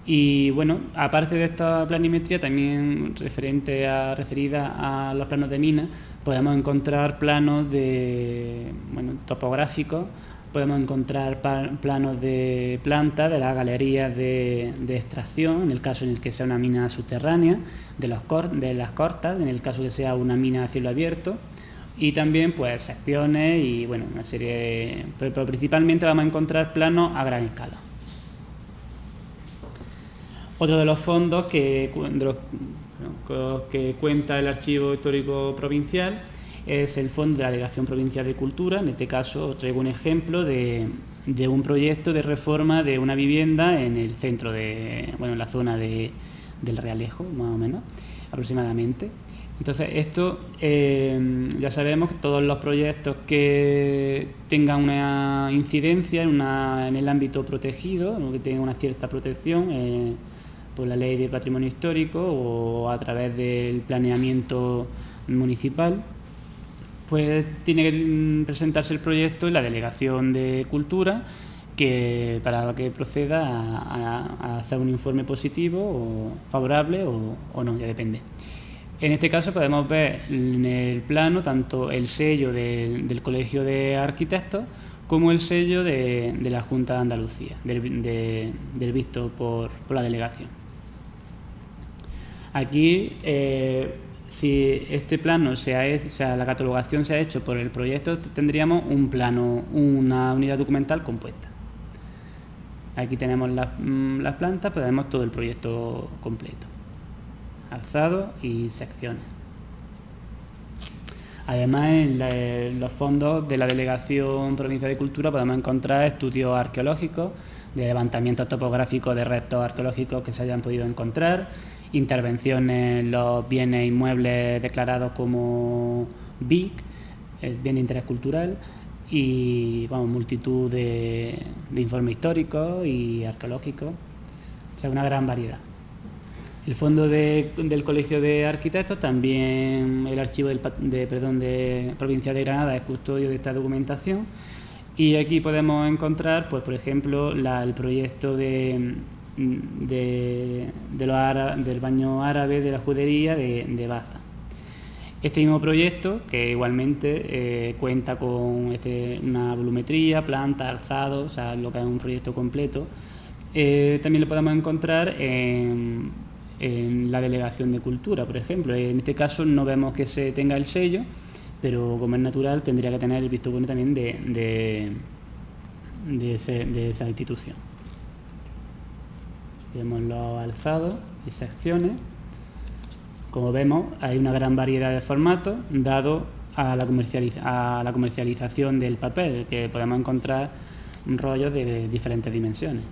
[SPEAKER 1] Y aparte de esta planimetría, también referida a los planos de mina, podemos encontrar planos topográficos. Podemos encontrar planos de planta, de las galerías de extracción, en el caso en el que sea una mina subterránea, de las cortas, en el caso que sea una mina a cielo abierto, y también pues secciones y una serie, pero principalmente vamos a encontrar planos a gran escala. Otro de los fondos que cuenta el Archivo Histórico Provincial es el Fondo de la Delegación Provincial de Cultura. En este caso os traigo un ejemplo de un proyecto de reforma de una vivienda en el centro en la zona del Realejo, más o menos, aproximadamente. Entonces esto, ya sabemos que todos los proyectos que tengan una incidencia en el ámbito protegido, que tengan una cierta protección por la Ley de Patrimonio Histórico o a través del planeamiento municipal, pues tiene que presentarse el proyecto en la Delegación de Cultura para que proceda a hacer un informe positivo o favorable o no, ya depende. En este caso podemos ver en el plano tanto el sello del Colegio de Arquitectos como el sello de la Junta de Andalucía, del visto por la delegación. Aquí, si este plano la catalogación se ha hecho por el proyecto, tendríamos un plano, una unidad documental compuesta. Aquí tenemos las plantas, pero tenemos todo el proyecto completo, alzado y secciones. Además, en los fondos de la Delegación Provincial de Cultura podemos encontrar estudios arqueológicos, de levantamientos topográficos de restos arqueológicos que se hayan podido encontrar, intervenciones en los bienes inmuebles declarados como BIC, bien de interés cultural, y multitud de informes históricos y arqueológicos, o sea, una gran variedad. El fondo del Colegio de Arquitectos, también el archivo de Provincia de Granada es custodio de esta documentación, Y aquí podemos encontrar, pues por ejemplo, el proyecto del baño árabe de la judería de Baza. Este mismo proyecto, que igualmente cuenta con una volumetría, planta, alzado, o sea, lo que es un proyecto completo, también lo podemos encontrar en la Delegación de Cultura, por ejemplo. En este caso no vemos que se tenga el sello, pero como es natural tendría que tener el visto bueno también de esa institución. Vemos los alzados y secciones. Como vemos, hay una gran variedad de formatos dado a la comercialización del papel, que podemos encontrar rollos de diferentes dimensiones.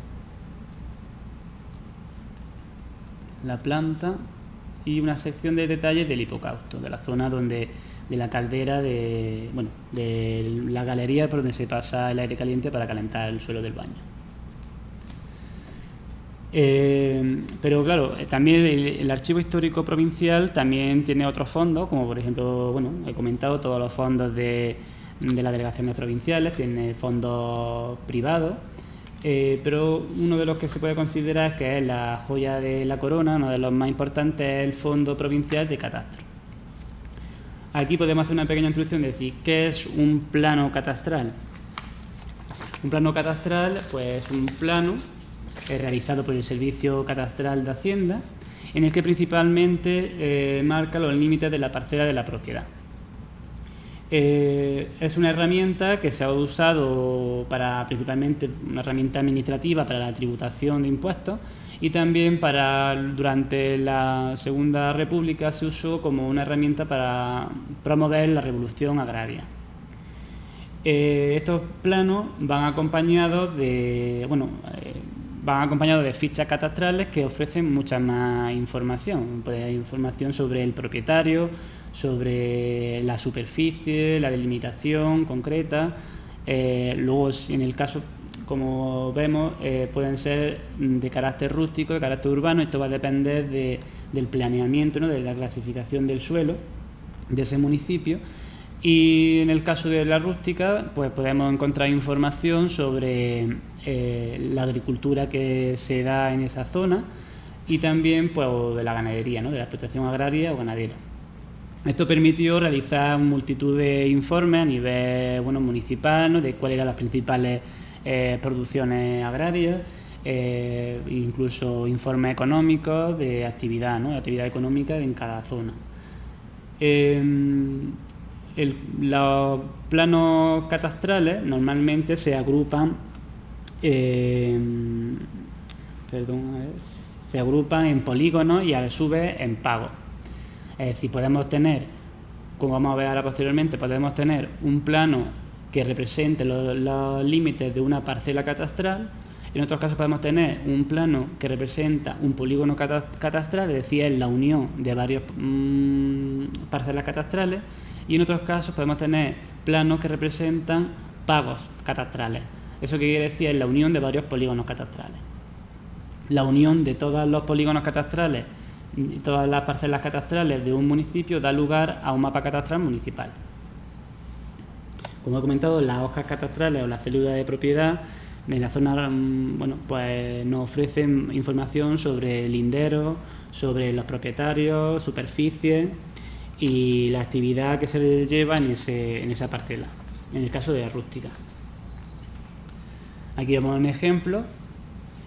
[SPEAKER 1] La planta y una sección de detalles del hipocausto, de la zona de la caldera, de la galería por donde se pasa el aire caliente para calentar el suelo del baño. Pero claro, también el Archivo Histórico Provincial también tiene otros fondos, como por ejemplo, he comentado todos los fondos de las delegaciones provinciales, tiene fondos privados, pero uno de los que se puede considerar que es la joya de la corona, uno de los más importantes, es el Fondo Provincial de Catastro. Aquí podemos hacer una pequeña introducción, de decir, ¿qué es un plano catastral? Un plano catastral, pues es un plano realizado por el Servicio Catastral de Hacienda, en el que principalmente marca los límites de la parcela de la propiedad. Es una herramienta que se ha usado principalmente una herramienta administrativa para la tributación de impuestos, y también durante la Segunda República se usó como una herramienta para promover la revolución agraria. Estos planos van acompañados de fichas catastrales que ofrecen mucha más información. Hay información sobre el propietario, sobre la superficie, la delimitación concreta. Luego, en el caso, como vemos, pueden ser de carácter rústico, de carácter urbano. Esto va a depender del planeamiento, ¿no?, de la clasificación del suelo de ese municipio. Y en el caso de la rústica, pues podemos encontrar información sobre la agricultura que se da en esa zona, y también pues de la ganadería, ¿no?, de la explotación agraria o ganadera. Esto permitió realizar multitud de informes a nivel municipal, ¿no?, de cuáles eran las principales producciones agrarias, incluso informes económicos de actividad, ¿no?, de actividad económica en cada zona. Los planos catastrales normalmente se agrupan en polígonos y a su vez en pagos. Es decir, podemos tener, como vamos a ver ahora posteriormente, podemos tener un plano que represente los límites de una parcela catastral. En otros casos podemos tener un plano que representa un polígono catastral, es decir, es la unión de varias parcelas catastrales. Y en otros casos podemos tener planos que representan pagos catastrales. ¿Eso qué quiere decir? Es la unión de varios polígonos catastrales. La unión de todos los polígonos catastrales y todas las parcelas catastrales de un municipio da lugar a un mapa catastral municipal. Como he comentado, las hojas catastrales o las células de propiedad de la zona, pues nos ofrecen información sobre linderos, sobre los propietarios, superficies y la actividad que se lleva en esa parcela, en el caso de la rústica. Aquí vemos un ejemplo.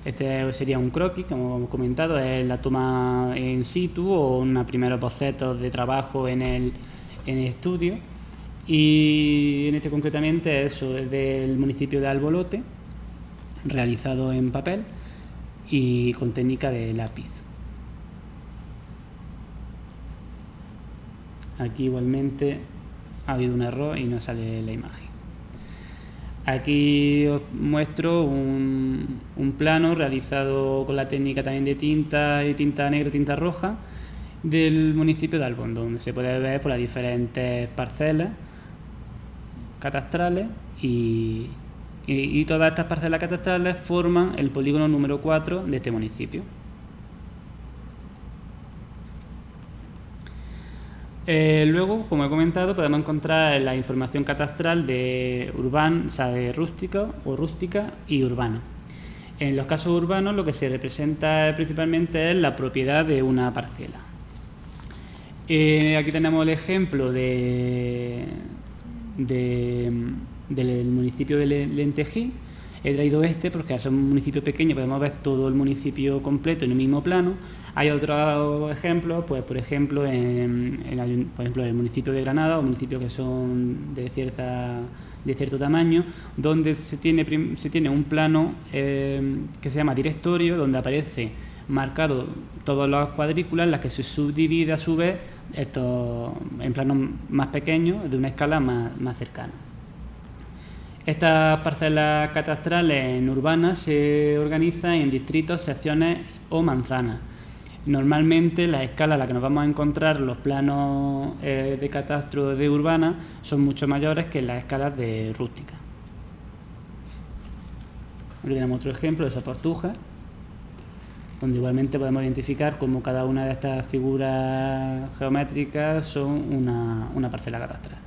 [SPEAKER 1] Este sería un croquis, como hemos comentado, es la toma in situ o unos primeros bocetos de trabajo en el estudio. Y en este concretamente es del municipio de Albolote, realizado en papel y con técnica de lápiz. Aquí igualmente ha habido un error y no sale la imagen. Aquí os muestro un plano realizado con la técnica también de tinta negra y tinta roja del municipio de Albón, donde se puede ver por las diferentes parcelas catastrales y todas estas parcelas catastrales forman el polígono número 4 de este municipio. Luego, como he comentado, podemos encontrar la información catastral de rústica y urbana. En los casos urbanos lo que se representa principalmente es la propiedad de una parcela. Aquí tenemos el ejemplo del municipio de Lentejí. He traído porque al ser un municipio pequeño podemos ver todo el municipio completo en el mismo plano. Hay otros ejemplos, pues por ejemplo en el municipio de Granada, o municipios que son de cierto tamaño, donde se tiene un plano que se llama directorio, donde aparece marcado todas las cuadrículas en las que se subdivide a su vez esto en planos más pequeños, de una escala más cercana. Estas parcelas catastrales urbanas se organizan en distritos, secciones o manzanas. Normalmente las escalas a las que nos vamos a encontrar los planos de catastro de urbana son mucho mayores que las escalas de rústica. Aquí tenemos otro ejemplo de Soportuja, donde igualmente podemos identificar cómo cada una de estas figuras geométricas son una parcela catastral.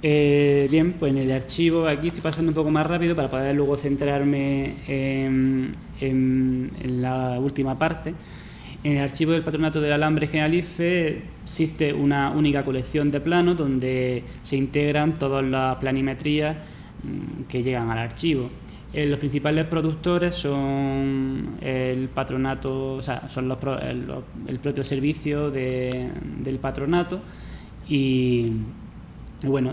[SPEAKER 1] Bien, pues en el archivo, aquí estoy pasando un poco más rápido para poder luego centrarme en la última parte. En el archivo del Patronato del Alambre Generalife existe una única colección de planos donde se integran todas las planimetrías que llegan al archivo. Los principales productores son el patronato, o sea, son el propio servicio del patronato y bueno,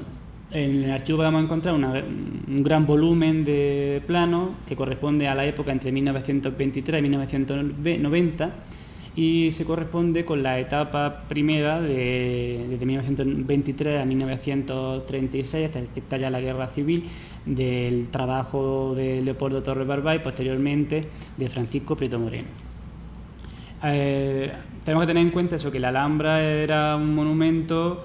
[SPEAKER 1] en el archivo vamos a encontrar un gran volumen de planos que corresponde a la época entre 1923 y 1990 y se corresponde con la etapa primera desde 1923 a 1936, hasta que estalla la Guerra Civil, del trabajo de Leopoldo Torres Barbá y posteriormente de Francisco Prieto Moreno. Tenemos que tener en cuenta eso, que la Alhambra era un monumento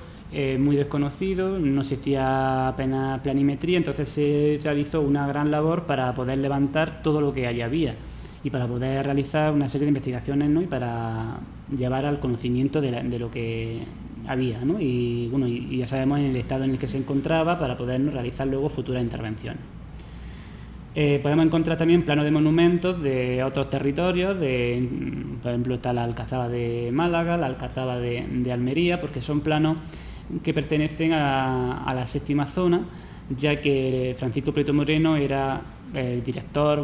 [SPEAKER 1] muy desconocido, no existía apenas planimetría, entonces se realizó una gran labor para poder levantar todo lo que allí había y para poder realizar una serie de investigaciones, ¿no? Y para llevar al conocimiento de lo que había, ¿no? Y bueno, y ya sabemos en el estado en el que se encontraba para poder realizar luego futuras intervenciones. Podemos encontrar también planos de monumentos de otros territorios, por ejemplo está la Alcazaba de Málaga, la Alcazaba de Almería, porque son planos que pertenecen a la séptima zona, ya que Francisco Prieto Moreno era el director,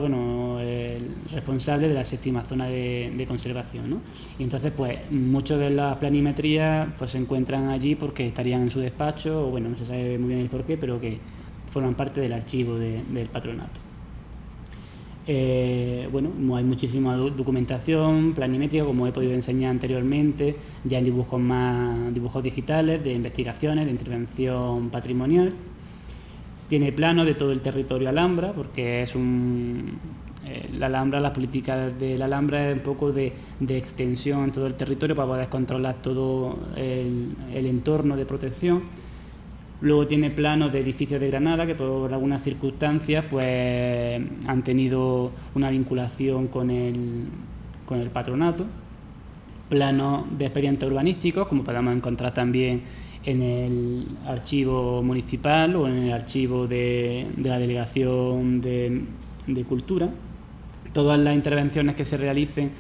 [SPEAKER 1] el responsable de la séptima zona de conservación, ¿no? Y entonces, pues, muchas de las planimetrías pues, se encuentran allí porque estarían en su despacho, o bueno, no se sabe muy bien el porqué, pero que forman parte del archivo del patronato. Hay muchísima documentación planimétrica, como he podido enseñar anteriormente, ya en dibujos digitales, de investigaciones, de intervención patrimonial. Tiene planos de todo el territorio Alhambra, porque es la Alhambra, las políticas de la Alhambra es un poco de extensión en todo el territorio para poder controlar todo el entorno de protección. Luego tiene planos de edificios de Granada que por algunas circunstancias pues han tenido una vinculación con el patronato. Planos de expedientes urbanísticos, como podemos encontrar también en el archivo municipal o en el archivo de la Delegación de Cultura. Todas las intervenciones que se realicen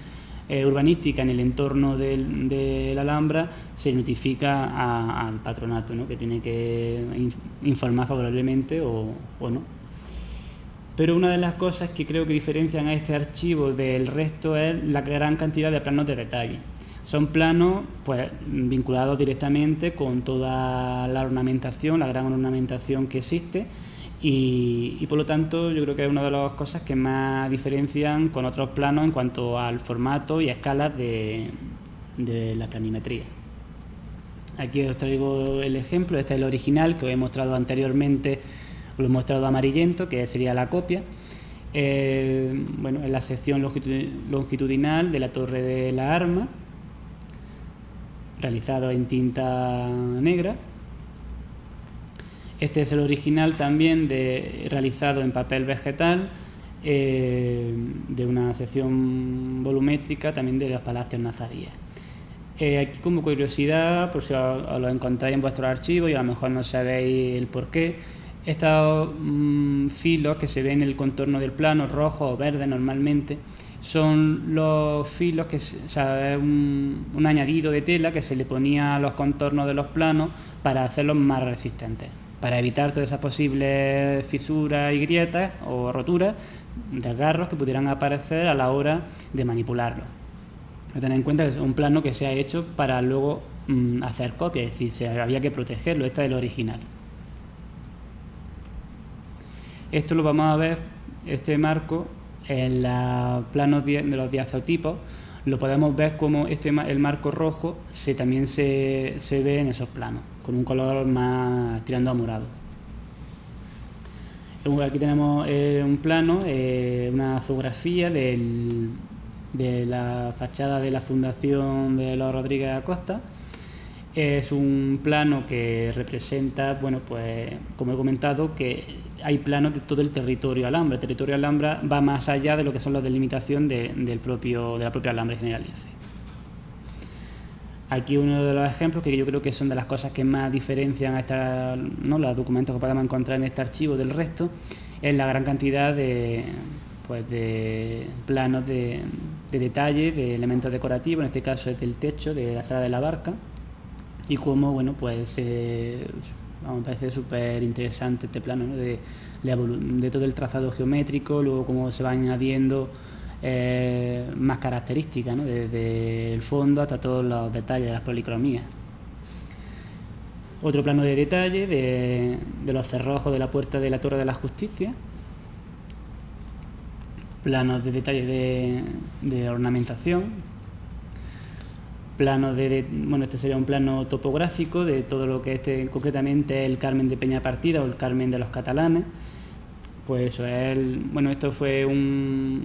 [SPEAKER 1] urbanística en el entorno de la Alhambra se notifica al patronato, ¿no? Que tiene que informar favorablemente o no. Pero una de las cosas que creo que diferencian a este archivo del resto es la gran cantidad de planos de detalle. Son planos pues, vinculados directamente con toda la ornamentación, la gran ornamentación que existe. Y por lo tanto yo creo que es una de las cosas que más diferencian con otros planos en cuanto al formato y a escalas de la planimetría. Aquí os traigo el ejemplo, este es el original que os he mostrado anteriormente, os lo he mostrado amarillento, que sería la copia. En la sección longitudinal de la Torre de la Arma, realizado en tinta negra. Este es el original también realizado en papel vegetal, de una sección volumétrica también de los palacios nazaríes. Aquí, como curiosidad, por si os lo encontráis en vuestros archivos y a lo mejor no sabéis el porqué, estos filos que se ven en el contorno del plano, rojo o verde normalmente, son los filos que es un añadido de tela que se le ponía a los contornos de los planos para hacerlos más resistentes, para evitar todas esas posibles fisuras y grietas o roturas, desgarros que pudieran aparecer a la hora de manipularlo. Hay que tener en cuenta que es un plano que se ha hecho para luego hacer copia, es decir, había que protegerlo, este es el original. Esto lo vamos a ver, este marco, en los planos de los diazotipos. Lo podemos ver como el marco rojo también se ve en esos planos, con un color más tirando a morado. Aquí tenemos un plano, una fotografía de la fachada de la Fundación de los Rodríguez Acosta. Es un plano que representa, bueno, pues como he comentado, que hay planos de todo el territorio Alhambra. El territorio Alhambra va más allá de lo que son las delimitación de la propia Alhambra Generalice. Aquí uno de los ejemplos que yo creo que son de las cosas que más diferencian a los documentos que podemos encontrar en este archivo del resto, es la gran cantidad de planos de detalle, de elementos decorativos, en este caso es del techo de la sala de la barca, y cómo, bueno, pues me parece súper interesante este plano, ¿no? de todo el trazado geométrico, luego cómo se va añadiendo más características, ¿no? Desde el fondo hasta todos los detalles de las policromías. Otro plano de detalle de los cerrojos de la puerta de la Torre de la Justicia. Planos de detalle de ornamentación. Planos bueno, este sería un plano topográfico de todo lo que concretamente el Carmen de Peñapartida o el Carmen de los Catalanes. Pues eso es bueno, esto fue una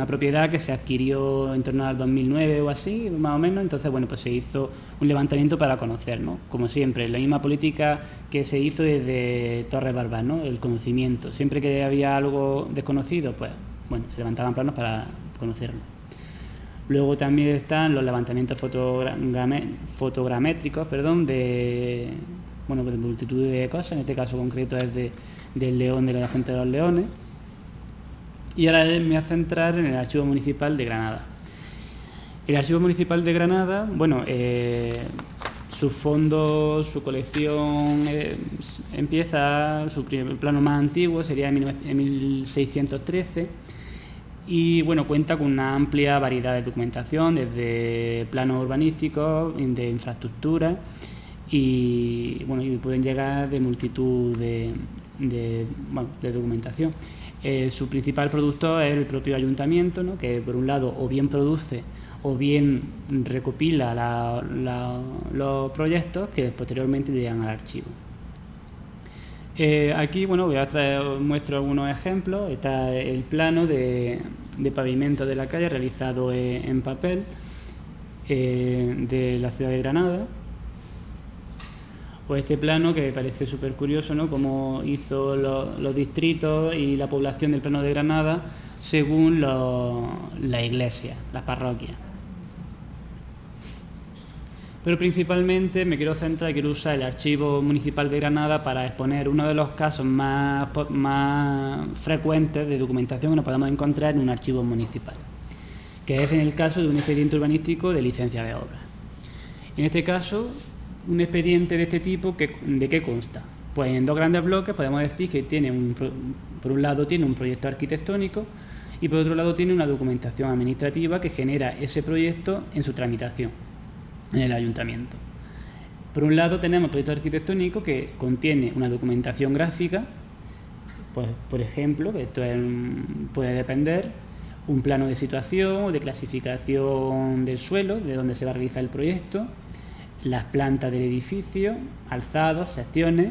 [SPEAKER 1] propiedad que se adquirió en torno al 2009 o así, más o menos. Entonces, bueno, pues se hizo un levantamiento para conocer, ¿no? Como siempre, la misma política que se hizo desde Torres Barbat, ¿no? El conocimiento. Siempre que había algo desconocido, pues, bueno, se levantaban planos para conocerlo. Luego también están los levantamientos fotogramétricos, de multitud de cosas. En este caso concreto es del León de la Fuente de los Leones. Y ahora me voy a centrar en el Archivo Municipal de Granada. El Archivo Municipal de Granada, bueno, sus fondos, su colección empieza, el plano más antiguo sería en 1613. Y bueno, cuenta con una amplia variedad de documentación, desde planos urbanísticos, de infraestructura, y bueno, y pueden llegar de multitud de documentación. Su principal productor es el propio ayuntamiento, ¿no? Que por un lado o bien produce o bien recopila los proyectos que posteriormente llegan al archivo. Aquí, bueno, muestro algunos ejemplos. Está el plano de pavimento de la calle realizado en papel de la ciudad de Granada. O este plano que me parece súper curioso, ¿no? Cómo hizo los distritos y la población del plano de Granada según la iglesia, las parroquias. Pero principalmente me quiero centrar y quiero usar el Archivo Municipal de Granada para exponer uno de los casos más frecuentes de documentación que nos podemos encontrar en un archivo municipal, que es en el caso de un expediente urbanístico de licencia de obra. En este caso, un expediente de este tipo, ¿de qué consta? Pues en dos grandes bloques podemos decir que tiene por un lado tiene un proyecto arquitectónico y por otro lado tiene una documentación administrativa que genera ese proyecto en su tramitación en el ayuntamiento. Por un lado tenemos el proyecto arquitectónico que contiene una documentación gráfica, pues por ejemplo, que esto puede depender, un plano de situación o de clasificación del suelo, de donde se va a realizar el proyecto, las plantas del edificio, alzados, secciones,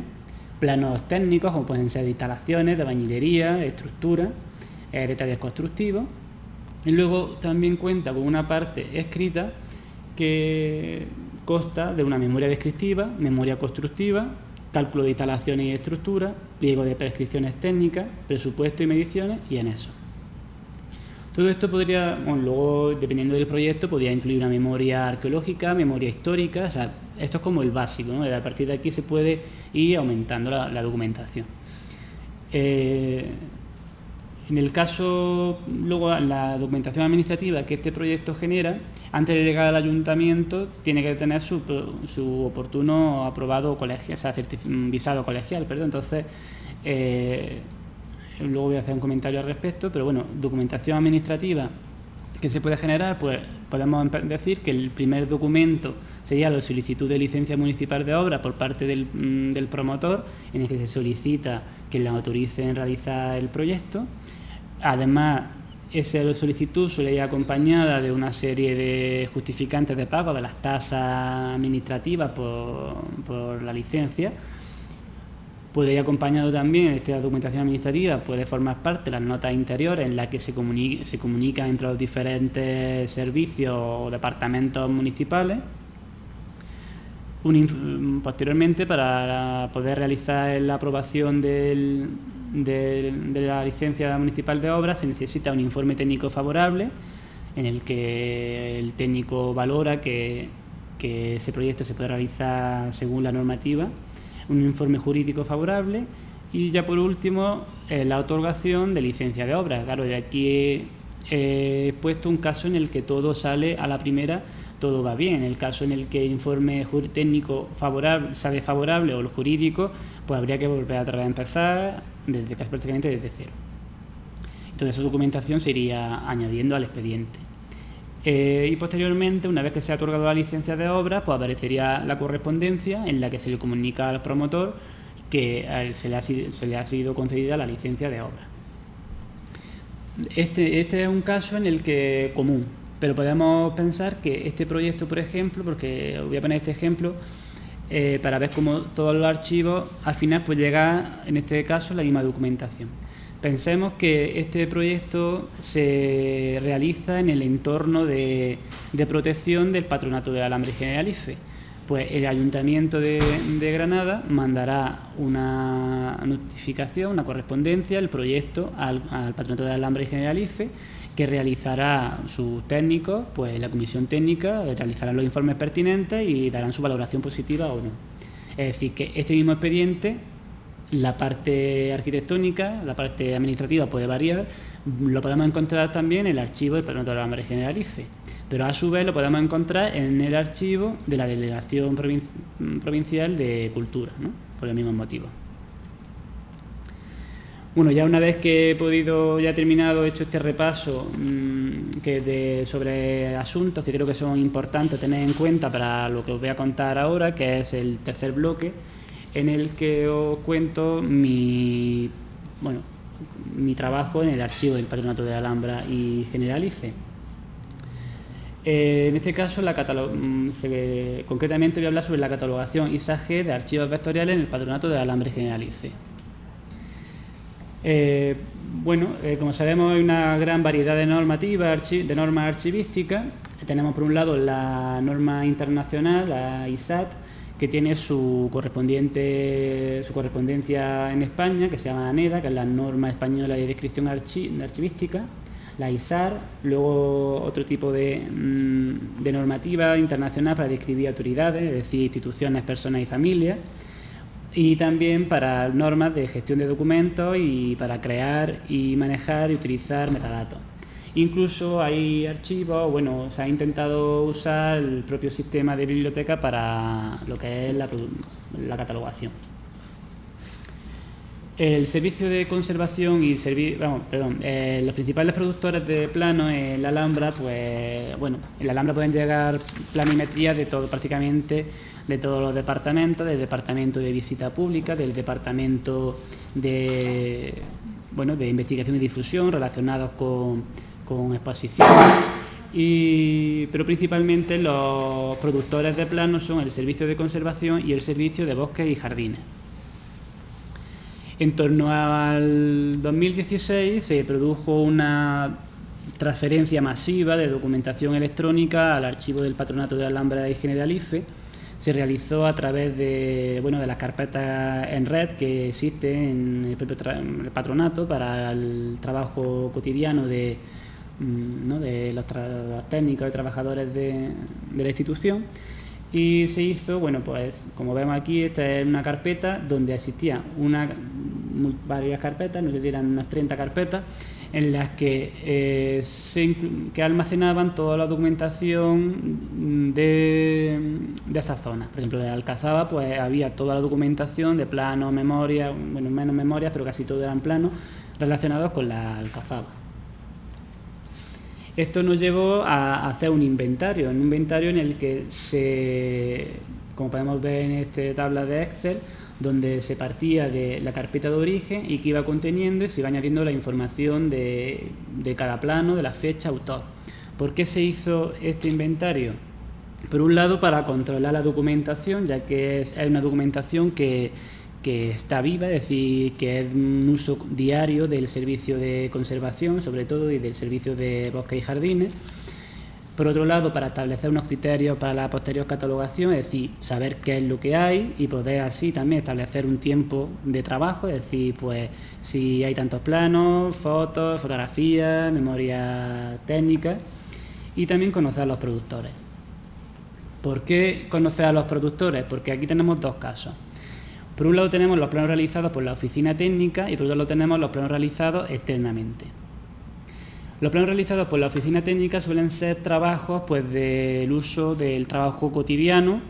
[SPEAKER 1] planos técnicos como pueden ser de instalaciones, de bañilería, estructura, detalles constructivos, y luego también cuenta con una parte escrita que consta de una memoria descriptiva, memoria constructiva cálculo de instalaciones y estructuras, pliego de prescripciones técnicas, presupuesto y mediciones y anexos. Todo esto podría, bueno, luego, dependiendo del proyecto, podría incluir una memoria arqueológica, memoria histórica, o sea, esto es como el básico, ¿no? A partir de aquí se puede ir aumentando la documentación. En el caso, luego, la documentación administrativa que este proyecto genera, antes de llegar al ayuntamiento, tiene que tener su oportuno aprobado colegial, o sea, visado colegial, perdón. Entonces, luego voy a hacer un comentario al respecto, pero bueno, documentación administrativa que se puede generar, pues podemos decir que el primer documento sería la solicitud de licencia municipal de obra por parte del promotor, en el que se solicita que le autoricen realizar el proyecto. Además, esa solicitud suele ir acompañada de una serie de justificantes de pago de las tasas administrativas por la licencia. Puede ir acompañado también, esta documentación administrativa puede formar parte de las notas interiores en las que se comunica entre los diferentes servicios o departamentos municipales. Posteriormente, para poder realizar la aprobación de la licencia municipal de obras, se necesita un informe técnico favorable en el que el técnico valora que ese proyecto se puede realizar según la normativa, un informe jurídico favorable y ya por último la otorgación de licencia de obra. Claro, de aquí he puesto un caso en el que todo sale a la primera, todo va bien. En el caso en el que el informe técnico favorable sale favorable o el jurídico, pues habría que volver a empezar prácticamente desde cero. Entonces esa documentación se iría añadiendo al expediente. Y posteriormente, una vez que se ha otorgado la licencia de obra, pues aparecería la correspondencia en la que se le comunica al promotor que se le ha sido concedida la licencia de obra. Este es un caso en el que común, pero podemos pensar que este proyecto, por ejemplo, porque voy a poner este ejemplo para ver cómo todos los archivos al final pues llega, en este caso, la misma documentación. Pensemos que este proyecto se realiza en el entorno de protección del Patronato del Alambre General IFE. Pues el Ayuntamiento de Granada mandará una notificación, una correspondencia, el proyecto al Patronato del Alambre General IFE, que realizará sus técnicos, pues la comisión técnica realizará los informes pertinentes y darán su valoración positiva o no. Es decir, que este mismo expediente, la parte arquitectónica, la parte administrativa puede variar, lo podemos encontrar también en el archivo del Patronato del Alambre General IFE, pero a su vez lo podemos encontrar en el archivo de la Delegación Provincial de Cultura, ¿no? Por el mismo motivo. Bueno, ya una vez que he terminado, hecho este repaso sobre asuntos que creo que son importantes tener en cuenta para lo que os voy a contar ahora, que es el tercer bloque, en el que os cuento mi trabajo en el archivo del Patronato de Alhambra y General IFE. En este caso, concretamente voy a hablar sobre la catalogación ISAG de archivos vectoriales en el Patronato de Alhambra y General IFE. Como sabemos, hay una gran variedad de normas archivísticas. Tenemos por un lado la norma internacional, la ISAT, que tiene su correspondencia en España, que se llama ANEDA, que es la norma española de descripción archivística, la ISAR, luego otro tipo de normativa internacional para describir autoridades, es decir, instituciones, personas y familias, y también para normas de gestión de documentos y para crear y manejar y utilizar metadatos. Incluso hay archivos, se ha intentado usar el propio sistema de biblioteca para lo que es la catalogación. El servicio de conservación y los principales productores de planos en la Alhambra, en la Alhambra pueden llegar planimetrías prácticamente de todos los departamentos, del departamento de visita pública, del departamento de investigación y difusión relacionados con exposiciones, pero principalmente los productores de planos son el servicio de conservación y el servicio de bosques y jardines. En torno al 2016 se produjo una transferencia masiva de documentación electrónica al archivo del Patronato de Alhambra y General IFE, se realizó a través de, bueno, de las carpetas en red que existen en el propio el patronato para el trabajo cotidiano de, ¿no?, de los técnicos y trabajadores de la institución. Y se hizo, bueno, pues como vemos aquí, esta es una carpeta donde existían varias carpetas, no sé si eran unas 30 carpetas, en las que que almacenaban toda la documentación de esa zona. Por ejemplo, en Alcazaba pues había toda la documentación de planos, memorias, bueno, menos memorias, pero casi todo eran planos relacionados con la Alcazaba. Esto nos llevó a hacer un inventario en el que como podemos ver en esta tabla de Excel, donde se partía de la carpeta de origen y que iba conteniendo y se iba añadiendo la información de cada plano, de la fecha, autor. ¿Por qué se hizo este inventario? Por un lado, para controlar la documentación, ya que es una documentación que está viva, es decir, que es un uso diario del servicio de conservación, sobre todo, y del servicio de bosques y jardines. Por otro lado, para establecer unos criterios para la posterior catalogación, es decir, saber qué es lo que hay y poder así también establecer un tiempo de trabajo, es decir, pues si hay tantos planos, fotos, fotografías, memoria técnica, y también conocer a los productores. ¿Por qué conocer a los productores? Porque aquí tenemos dos casos. Por un lado tenemos los planos realizados por la oficina técnica y por otro lado tenemos los planos realizados externamente. Los planos realizados por la oficina técnica suelen ser trabajos pues del uso del trabajo cotidiano,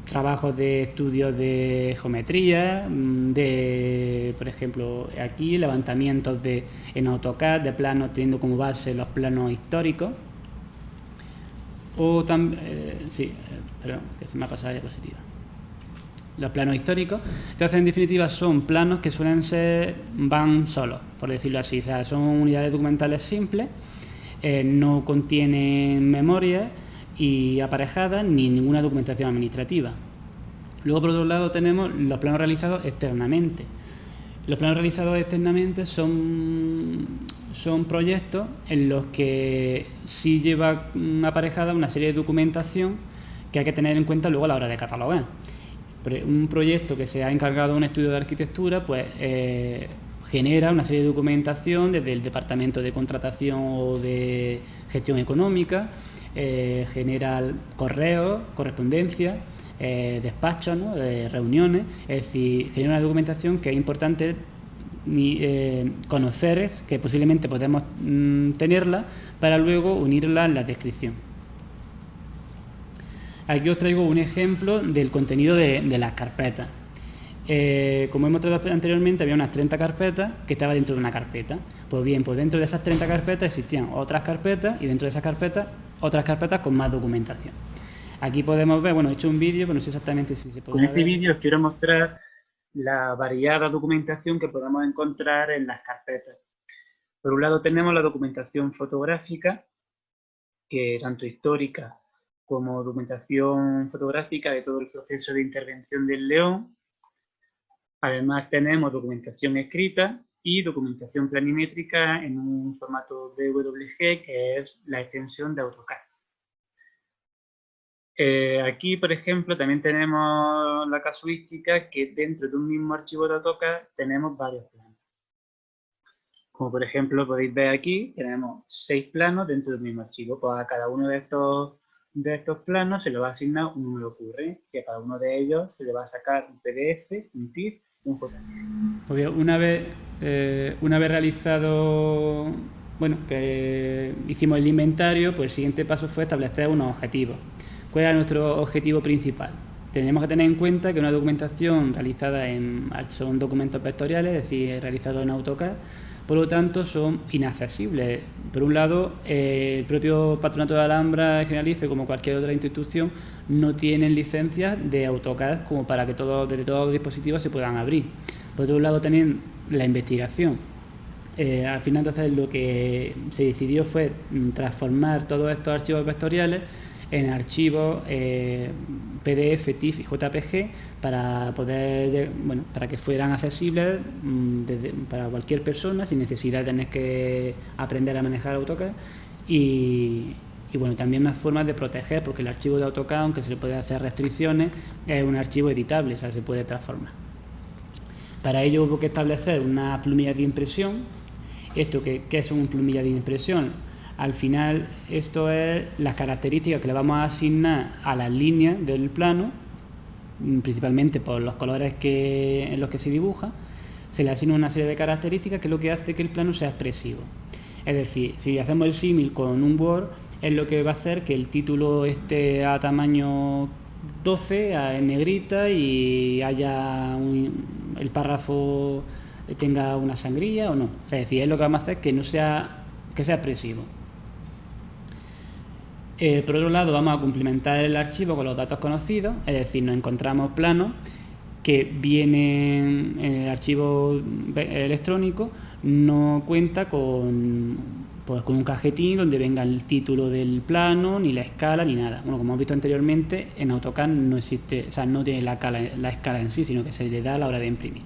[SPEAKER 1] trabajos de estudios de geometría, por ejemplo, aquí levantamientos en AutoCAD de planos teniendo como base los planos históricos. O también, perdón, que se me ha pasado la diapositiva. Los planos históricos. Entonces, en definitiva, son planos que van solos, por decirlo así. O sea, son unidades documentales simples, no contienen memoria y aparejadas ni ninguna documentación administrativa. Luego, por otro lado, tenemos los planos realizados externamente. Los planos realizados externamente son proyectos en los que sí lleva aparejada una serie de documentación que hay que tener en cuenta luego a la hora de catalogar. Un proyecto que se ha encargado de un estudio de arquitectura, pues genera una serie de documentación desde el departamento de contratación o de gestión económica, genera correos, correspondencia, despachos, ¿no?, reuniones, es decir, genera una documentación que es importante conocer, que posiblemente podemos tenerla para luego unirla en la descripción. Aquí os traigo un ejemplo del contenido de las carpetas. Como hemos tratado anteriormente, había unas 30 carpetas que estaban dentro de una carpeta. Pues bien, pues dentro de esas 30 carpetas existían otras carpetas y dentro de esas carpetas otras carpetas con más documentación. Aquí podemos ver, bueno, he hecho un vídeo, pero no sé exactamente si se puede ver.
[SPEAKER 2] Con este vídeo os quiero mostrar la variada documentación que podemos encontrar en las carpetas. Por un lado tenemos la documentación fotográfica, que tanto histórica como documentación fotográfica de todo el proceso de intervención del león. Además tenemos documentación escrita y documentación planimétrica en un formato DWG, que es la extensión de AutoCAD. Aquí, por ejemplo, también tenemos la casuística que dentro de un mismo archivo de AutoCAD tenemos varios planos. Como por ejemplo podéis ver aquí, tenemos 6 planos dentro del mismo archivo. Pues a cada uno de estos planos se le va a asignar un nuevo curre, que a cada uno de ellos se le va a sacar un PDF, un TIFF y un JPG.
[SPEAKER 1] Pues una vez realizado, bueno, que hicimos el inventario, pues el siguiente paso fue establecer unos objetivos. ¿Cuál era nuestro objetivo principal? Tenemos que tener en cuenta que una documentación realizada son documentos vectoriales, es decir, realizados en AutoCAD, por lo tanto son inaccesibles. Por un lado, el propio Patronato de Alhambra Generalife, como cualquier otra institución, no tienen licencias de AutoCAD como para que desde todos los dispositivos se puedan abrir. Por otro lado, también la investigación. Al final, entonces, lo que se decidió fue transformar todos estos archivos vectoriales en archivos PDF, TIFF y JPG para que fueran accesibles para cualquier persona sin necesidad de tener que aprender a manejar AutoCAD y Y bueno, también una forma de proteger, porque el archivo de AutoCAD, aunque se le puede hacer restricciones, es un archivo editable, o sea, se puede transformar. Para ello hubo que establecer una plumilla de impresión. ¿Esto qué es un plumilla de impresión? Al final, esto es las características que le vamos a asignar a las líneas del plano, principalmente por los colores en los que se dibuja. Se le asigna una serie de características que es lo que hace que el plano sea expresivo. Es decir, si hacemos el símil con un Word, es lo que va a hacer que el título esté a tamaño 12, en negrita, y haya el párrafo tenga una sangría o no. Es decir, es lo que vamos a hacer que sea expresivo. Por otro lado, vamos a complementar el archivo con los datos conocidos, es decir, nos encontramos planos que vienen en el archivo electrónico, no cuenta con un cajetín donde venga el título del plano, ni la escala, ni nada. Bueno, como hemos visto anteriormente, en AutoCAD no existe, o sea, no tiene la escala en sí, sino que se le da a la hora de imprimir.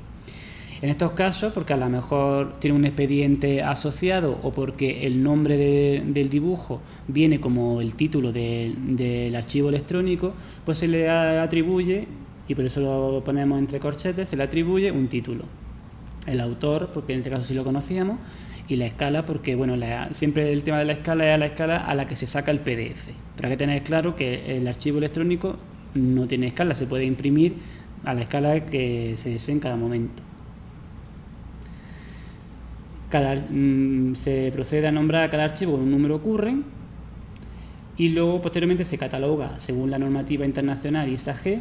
[SPEAKER 1] En estos casos, porque a lo mejor tiene un expediente asociado o porque el nombre del dibujo viene como el título del archivo electrónico, pues se le atribuye, y por eso lo ponemos entre corchetes, se le atribuye un título. El autor, porque en este caso sí lo conocíamos, y la escala, porque bueno, siempre el tema de la escala es la escala a la que se saca el PDF. Pero hay que tener claro que el archivo electrónico no tiene escala, se puede imprimir a la escala que se desee en cada momento. Se procede a nombrar a cada archivo con un número current y luego posteriormente se cataloga según la normativa internacional ISA-G.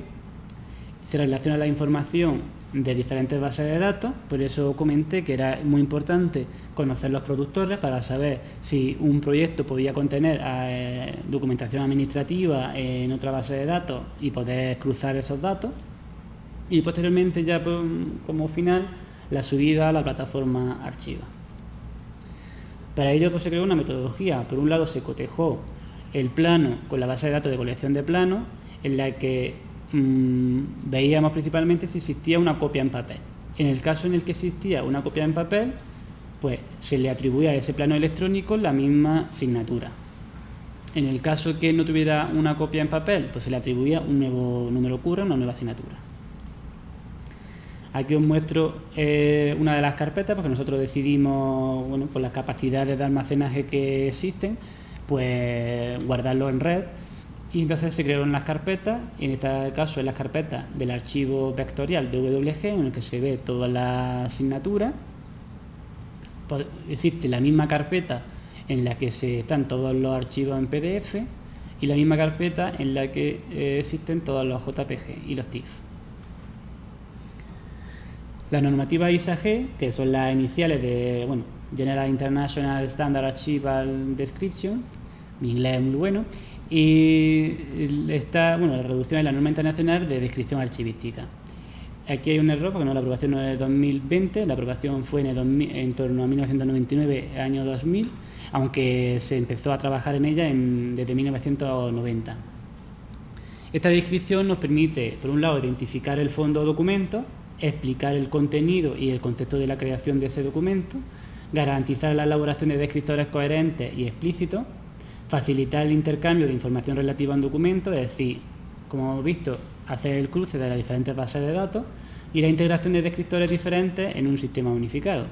[SPEAKER 1] Se relaciona la información de diferentes bases de datos, por eso comenté que era muy importante conocer los productores para saber si un proyecto podía contener documentación administrativa en otra base de datos y poder cruzar esos datos. Y posteriormente, ya como final, la subida a la plataforma Archiva. Para ello se creó una metodología. Por un lado se cotejó el plano con la base de datos de colección de planos, en la que veíamos principalmente si existía una copia en papel. En el caso en el que existía una copia en papel, pues se le atribuía a ese plano electrónico la misma asignatura. En el caso que no tuviera una copia en papel, pues se le atribuía un nuevo número current, una nueva asignatura. Aquí os muestro una de las carpetas, porque nosotros decidimos, bueno, por las capacidades de almacenaje que existen, pues guardarlo en red, y entonces se crearon las carpetas, y en este caso es la carpeta del archivo vectorial DWG, en el que se ve toda la asignatura. Pues existe la misma carpeta en la que están todos los archivos en PDF, y la misma carpeta en la que existen todos los JPG y los TIFF. La normativa ISA-G, que son las iniciales de General International Standard Archival Description, mi inglés es muy bueno, y está la traducción es la norma internacional de descripción archivística. Aquí hay un error porque la aprobación no es de 2020, la aprobación fue en torno a 1999, año 2000, aunque se empezó a trabajar en ella desde 1990. Esta descripción nos permite, por un lado, identificar el fondo documento, explicar el contenido y el contexto de la creación de ese documento, garantizar la elaboración de descriptores coherentes y explícitos, facilitar el intercambio de información relativa a un documento, es decir, como hemos visto, hacer el cruce de las diferentes bases de datos y la integración de descriptores diferentes en un sistema unificado.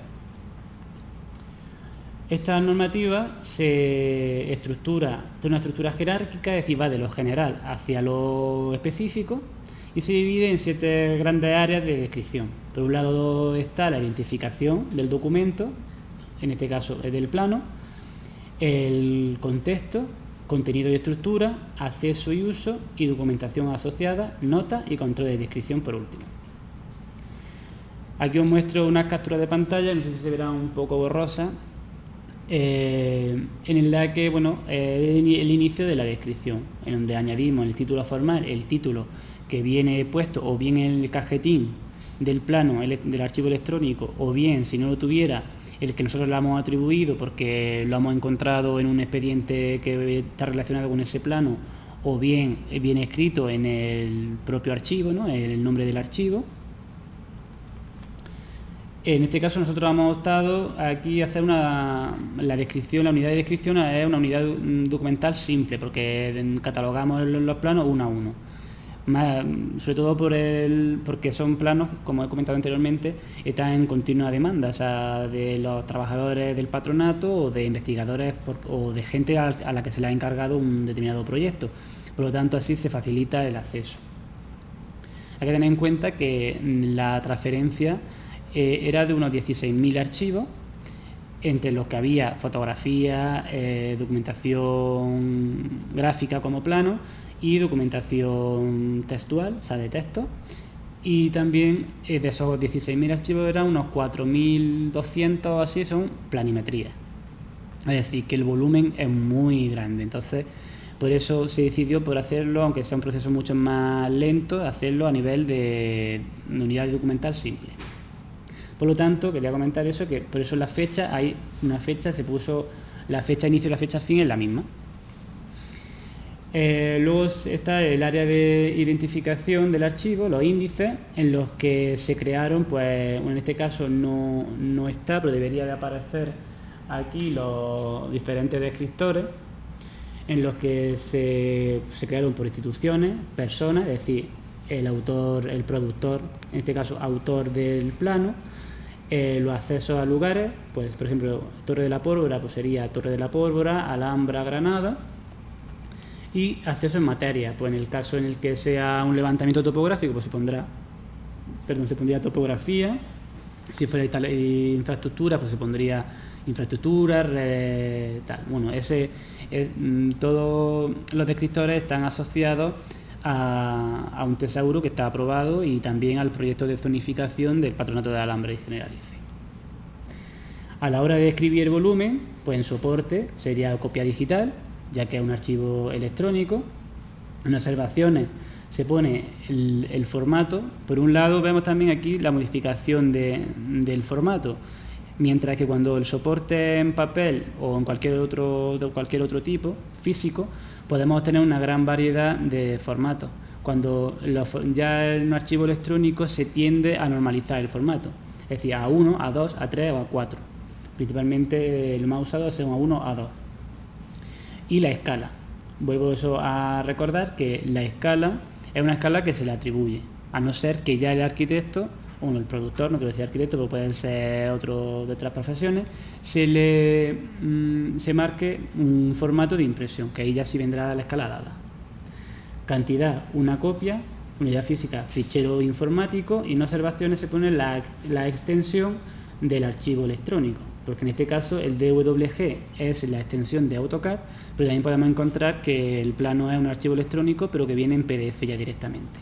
[SPEAKER 1] Esta normativa se estructura de una estructura jerárquica, es decir, va de lo general hacia lo específico, y se divide en 7 grandes áreas de descripción. Por un lado está la identificación del documento, en este caso es del plano, el contexto, contenido y estructura, acceso y uso, y documentación asociada, notas y control de descripción por último. Aquí os muestro unas capturas de pantalla, no sé si se verá un poco borrosa, en la que el inicio de la descripción, en donde añadimos el título formal, el título que viene puesto o bien en el cajetín del plano del archivo electrónico, o bien, si no lo tuviera, el que nosotros le hemos atribuido porque lo hemos encontrado en un expediente que está relacionado con ese plano, o bien viene escrito en el propio archivo, ¿no?, el nombre del archivo. En este caso nosotros hemos optado aquí a hacer la unidad de descripción es una unidad documental simple, porque catalogamos los planos uno a uno. Sobre todo porque son planos, como he comentado anteriormente, están en continua demanda, o sea, de los trabajadores del patronato o de investigadores o de gente a la que se le ha encargado un determinado proyecto. Por lo tanto, así se facilita el acceso. Hay que tener en cuenta que la transferencia era de unos 16.000 archivos, entre los que había fotografía, documentación gráfica como plano y documentación textual, o sea, de texto. Y también de esos 16.000 archivos eran unos 4.200 así, son planimetrías. Es decir, que el volumen es muy grande. Entonces, por eso se decidió por hacerlo, aunque sea un proceso mucho más lento, hacerlo a nivel de unidad documental simple. Por lo tanto, quería comentar eso, que por eso la fecha, hay una fecha, se puso la fecha inicio y la fecha fin es la misma. Luego está el área de identificación del archivo, los índices, en los que se crearon, pues en este caso no está, pero debería de aparecer aquí los diferentes descriptores, en los que se crearon por instituciones, personas, es decir, el autor, el productor, en este caso autor del plano, los accesos a lugares, pues por ejemplo, Torre de la Pólvora, pues sería Torre de la Pólvora, Alhambra, Granada, y acceso en materia, pues en el caso en el que sea un levantamiento topográfico, pues se pondría topografía, si fuera infraestructura, pues se pondría infraestructura, redes, tal. Bueno, todos los descriptores están asociados a un tesauro que está aprobado y también al proyecto de zonificación del Patronato de Alhambra y Generalife. A la hora de escribir el volumen, pues en soporte sería copia digital, ya que es un archivo electrónico. En observaciones se pone el formato. Por un lado vemos también aquí la modificación del formato, mientras que cuando el soporte es en papel o en cualquier otro tipo físico, podemos tener una gran variedad de formatos. Cuando ya en un archivo electrónico se tiende a normalizar el formato, es decir, A1, A2, A3 o A4. Principalmente el más usado es A1, A2. Y la escala. Vuelvo eso a recordar que la escala es una escala que se le atribuye, a no ser que ya el arquitecto, el productor, no quiero decir arquitecto, pero pueden ser otro de otras profesiones, se marque un formato de impresión, que ahí ya sí vendrá la escala dada. Cantidad, una copia, unidad física, fichero informático, y en observaciones se pone la extensión del archivo electrónico, porque en este caso el DWG es la extensión de AutoCAD, pero también podemos encontrar que el plano es un archivo electrónico, pero que viene en PDF ya directamente.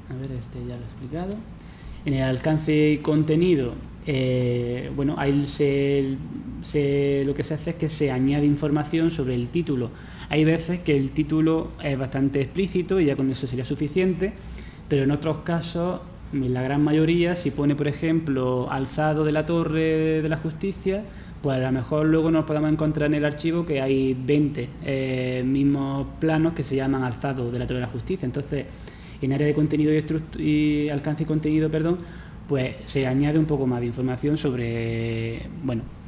[SPEAKER 1] A ver, ya lo he explicado. En el alcance y contenido, ahí lo que se hace es que se añade información sobre el título. Hay veces que el título es bastante explícito y ya con eso sería suficiente, pero en otros casos, en la gran mayoría, si pone, por ejemplo, alzado de la Torre de la Justicia, pues a lo mejor luego nos podemos encontrar en el archivo que hay 20 mismos planos que se llaman alzado de la Torre de la Justicia. Entonces, en área de contenido y alcance y contenido, pues se añade un poco más de información sobre,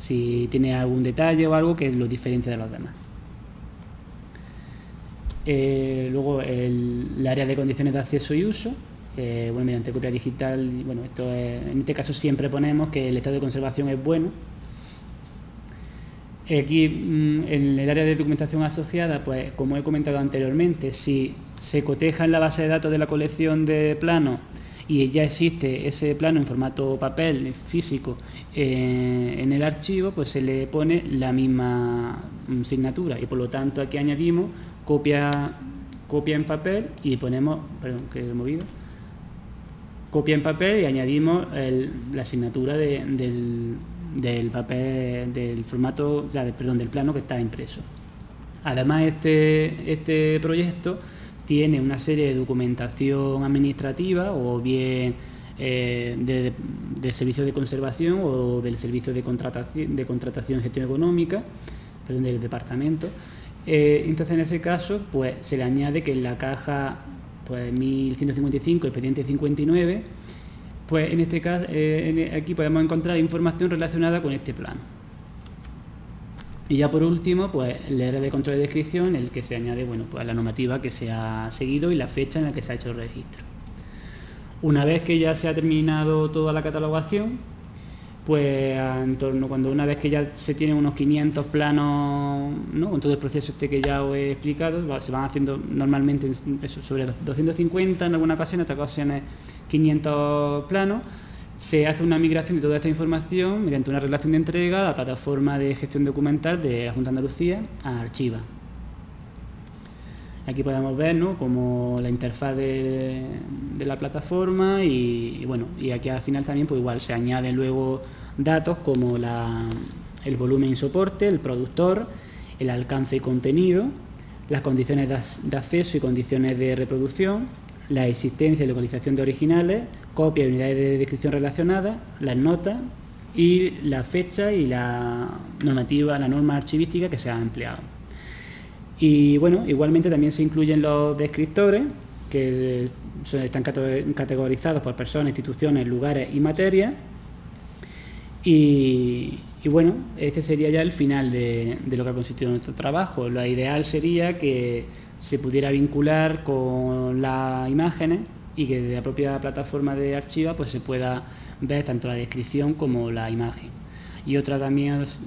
[SPEAKER 1] si tiene algún detalle o algo que lo diferencia de los demás. Luego el área de condiciones de acceso y uso, mediante copia digital, en este caso siempre ponemos que el estado de conservación es bueno. Aquí en el área de documentación asociada, pues como he comentado anteriormente, si se coteja en la base de datos de la colección de planos y ya existe ese plano en formato papel físico en el archivo, pues se le pone la misma signatura y por lo tanto aquí añadimos copia en papel y ponemos, copia en papel y añadimos la asignatura del papel, del formato, del plano que está impreso. Además, este proyecto tiene una serie de documentación administrativa o bien del servicio de conservación o del servicio de contratación y gestión económica, del departamento. Entonces, en ese caso, pues se le añade que en la caja pues 1155, expediente 59, pues en este caso, aquí podemos encontrar información relacionada con este plano. Y ya por último, pues el área de control de descripción, en el que se añade, bueno, pues la normativa que se ha seguido y la fecha en la que se ha hecho el registro. Una vez que ya se ha terminado toda la catalogación, pues una vez que ya se tienen unos 500 planos, ¿no?, con todo el proceso que ya os he explicado, se van haciendo normalmente eso, sobre los 250 en alguna ocasión, en otras ocasiones 500 planos. Se hace una migración de toda esta información mediante una relación de entrega a la plataforma de gestión documental de la Junta de Andalucía, a Archiva. Aquí podemos ver, ¿no?, como la interfaz de la plataforma y bueno, y aquí al final también pues igual se añaden luego datos como el volumen y soporte, el productor, el alcance y contenido, las condiciones de acceso y condiciones de reproducción, la existencia y localización de originales, copias y unidades de descripción relacionadas, las notas y la fecha y la norma archivística que se ha empleado. Y bueno, igualmente también se incluyen los descriptores, que están categorizados por personas, instituciones, lugares y materias. Y bueno, este sería ya el final de lo que ha consistido nuestro trabajo. Lo ideal sería que se pudiera vincular con las imágenes y que de la propia plataforma de Archiva pues se pueda ver tanto la descripción como la imagen. Y otra también es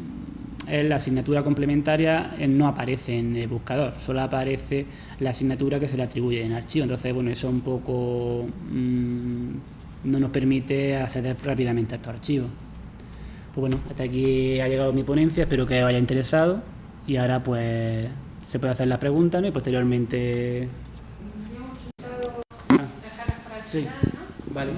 [SPEAKER 1] la asignatura complementaria, no aparece en el buscador, solo aparece la asignatura que se le atribuye en Archiva. Entonces, bueno, eso un poco no nos permite acceder rápidamente a estos archivos. Pues bueno, hasta aquí ha llegado mi ponencia, espero que os haya interesado y ahora pues se puede hacer la pregunta, ¿no?, y posteriormente... Sí, vale.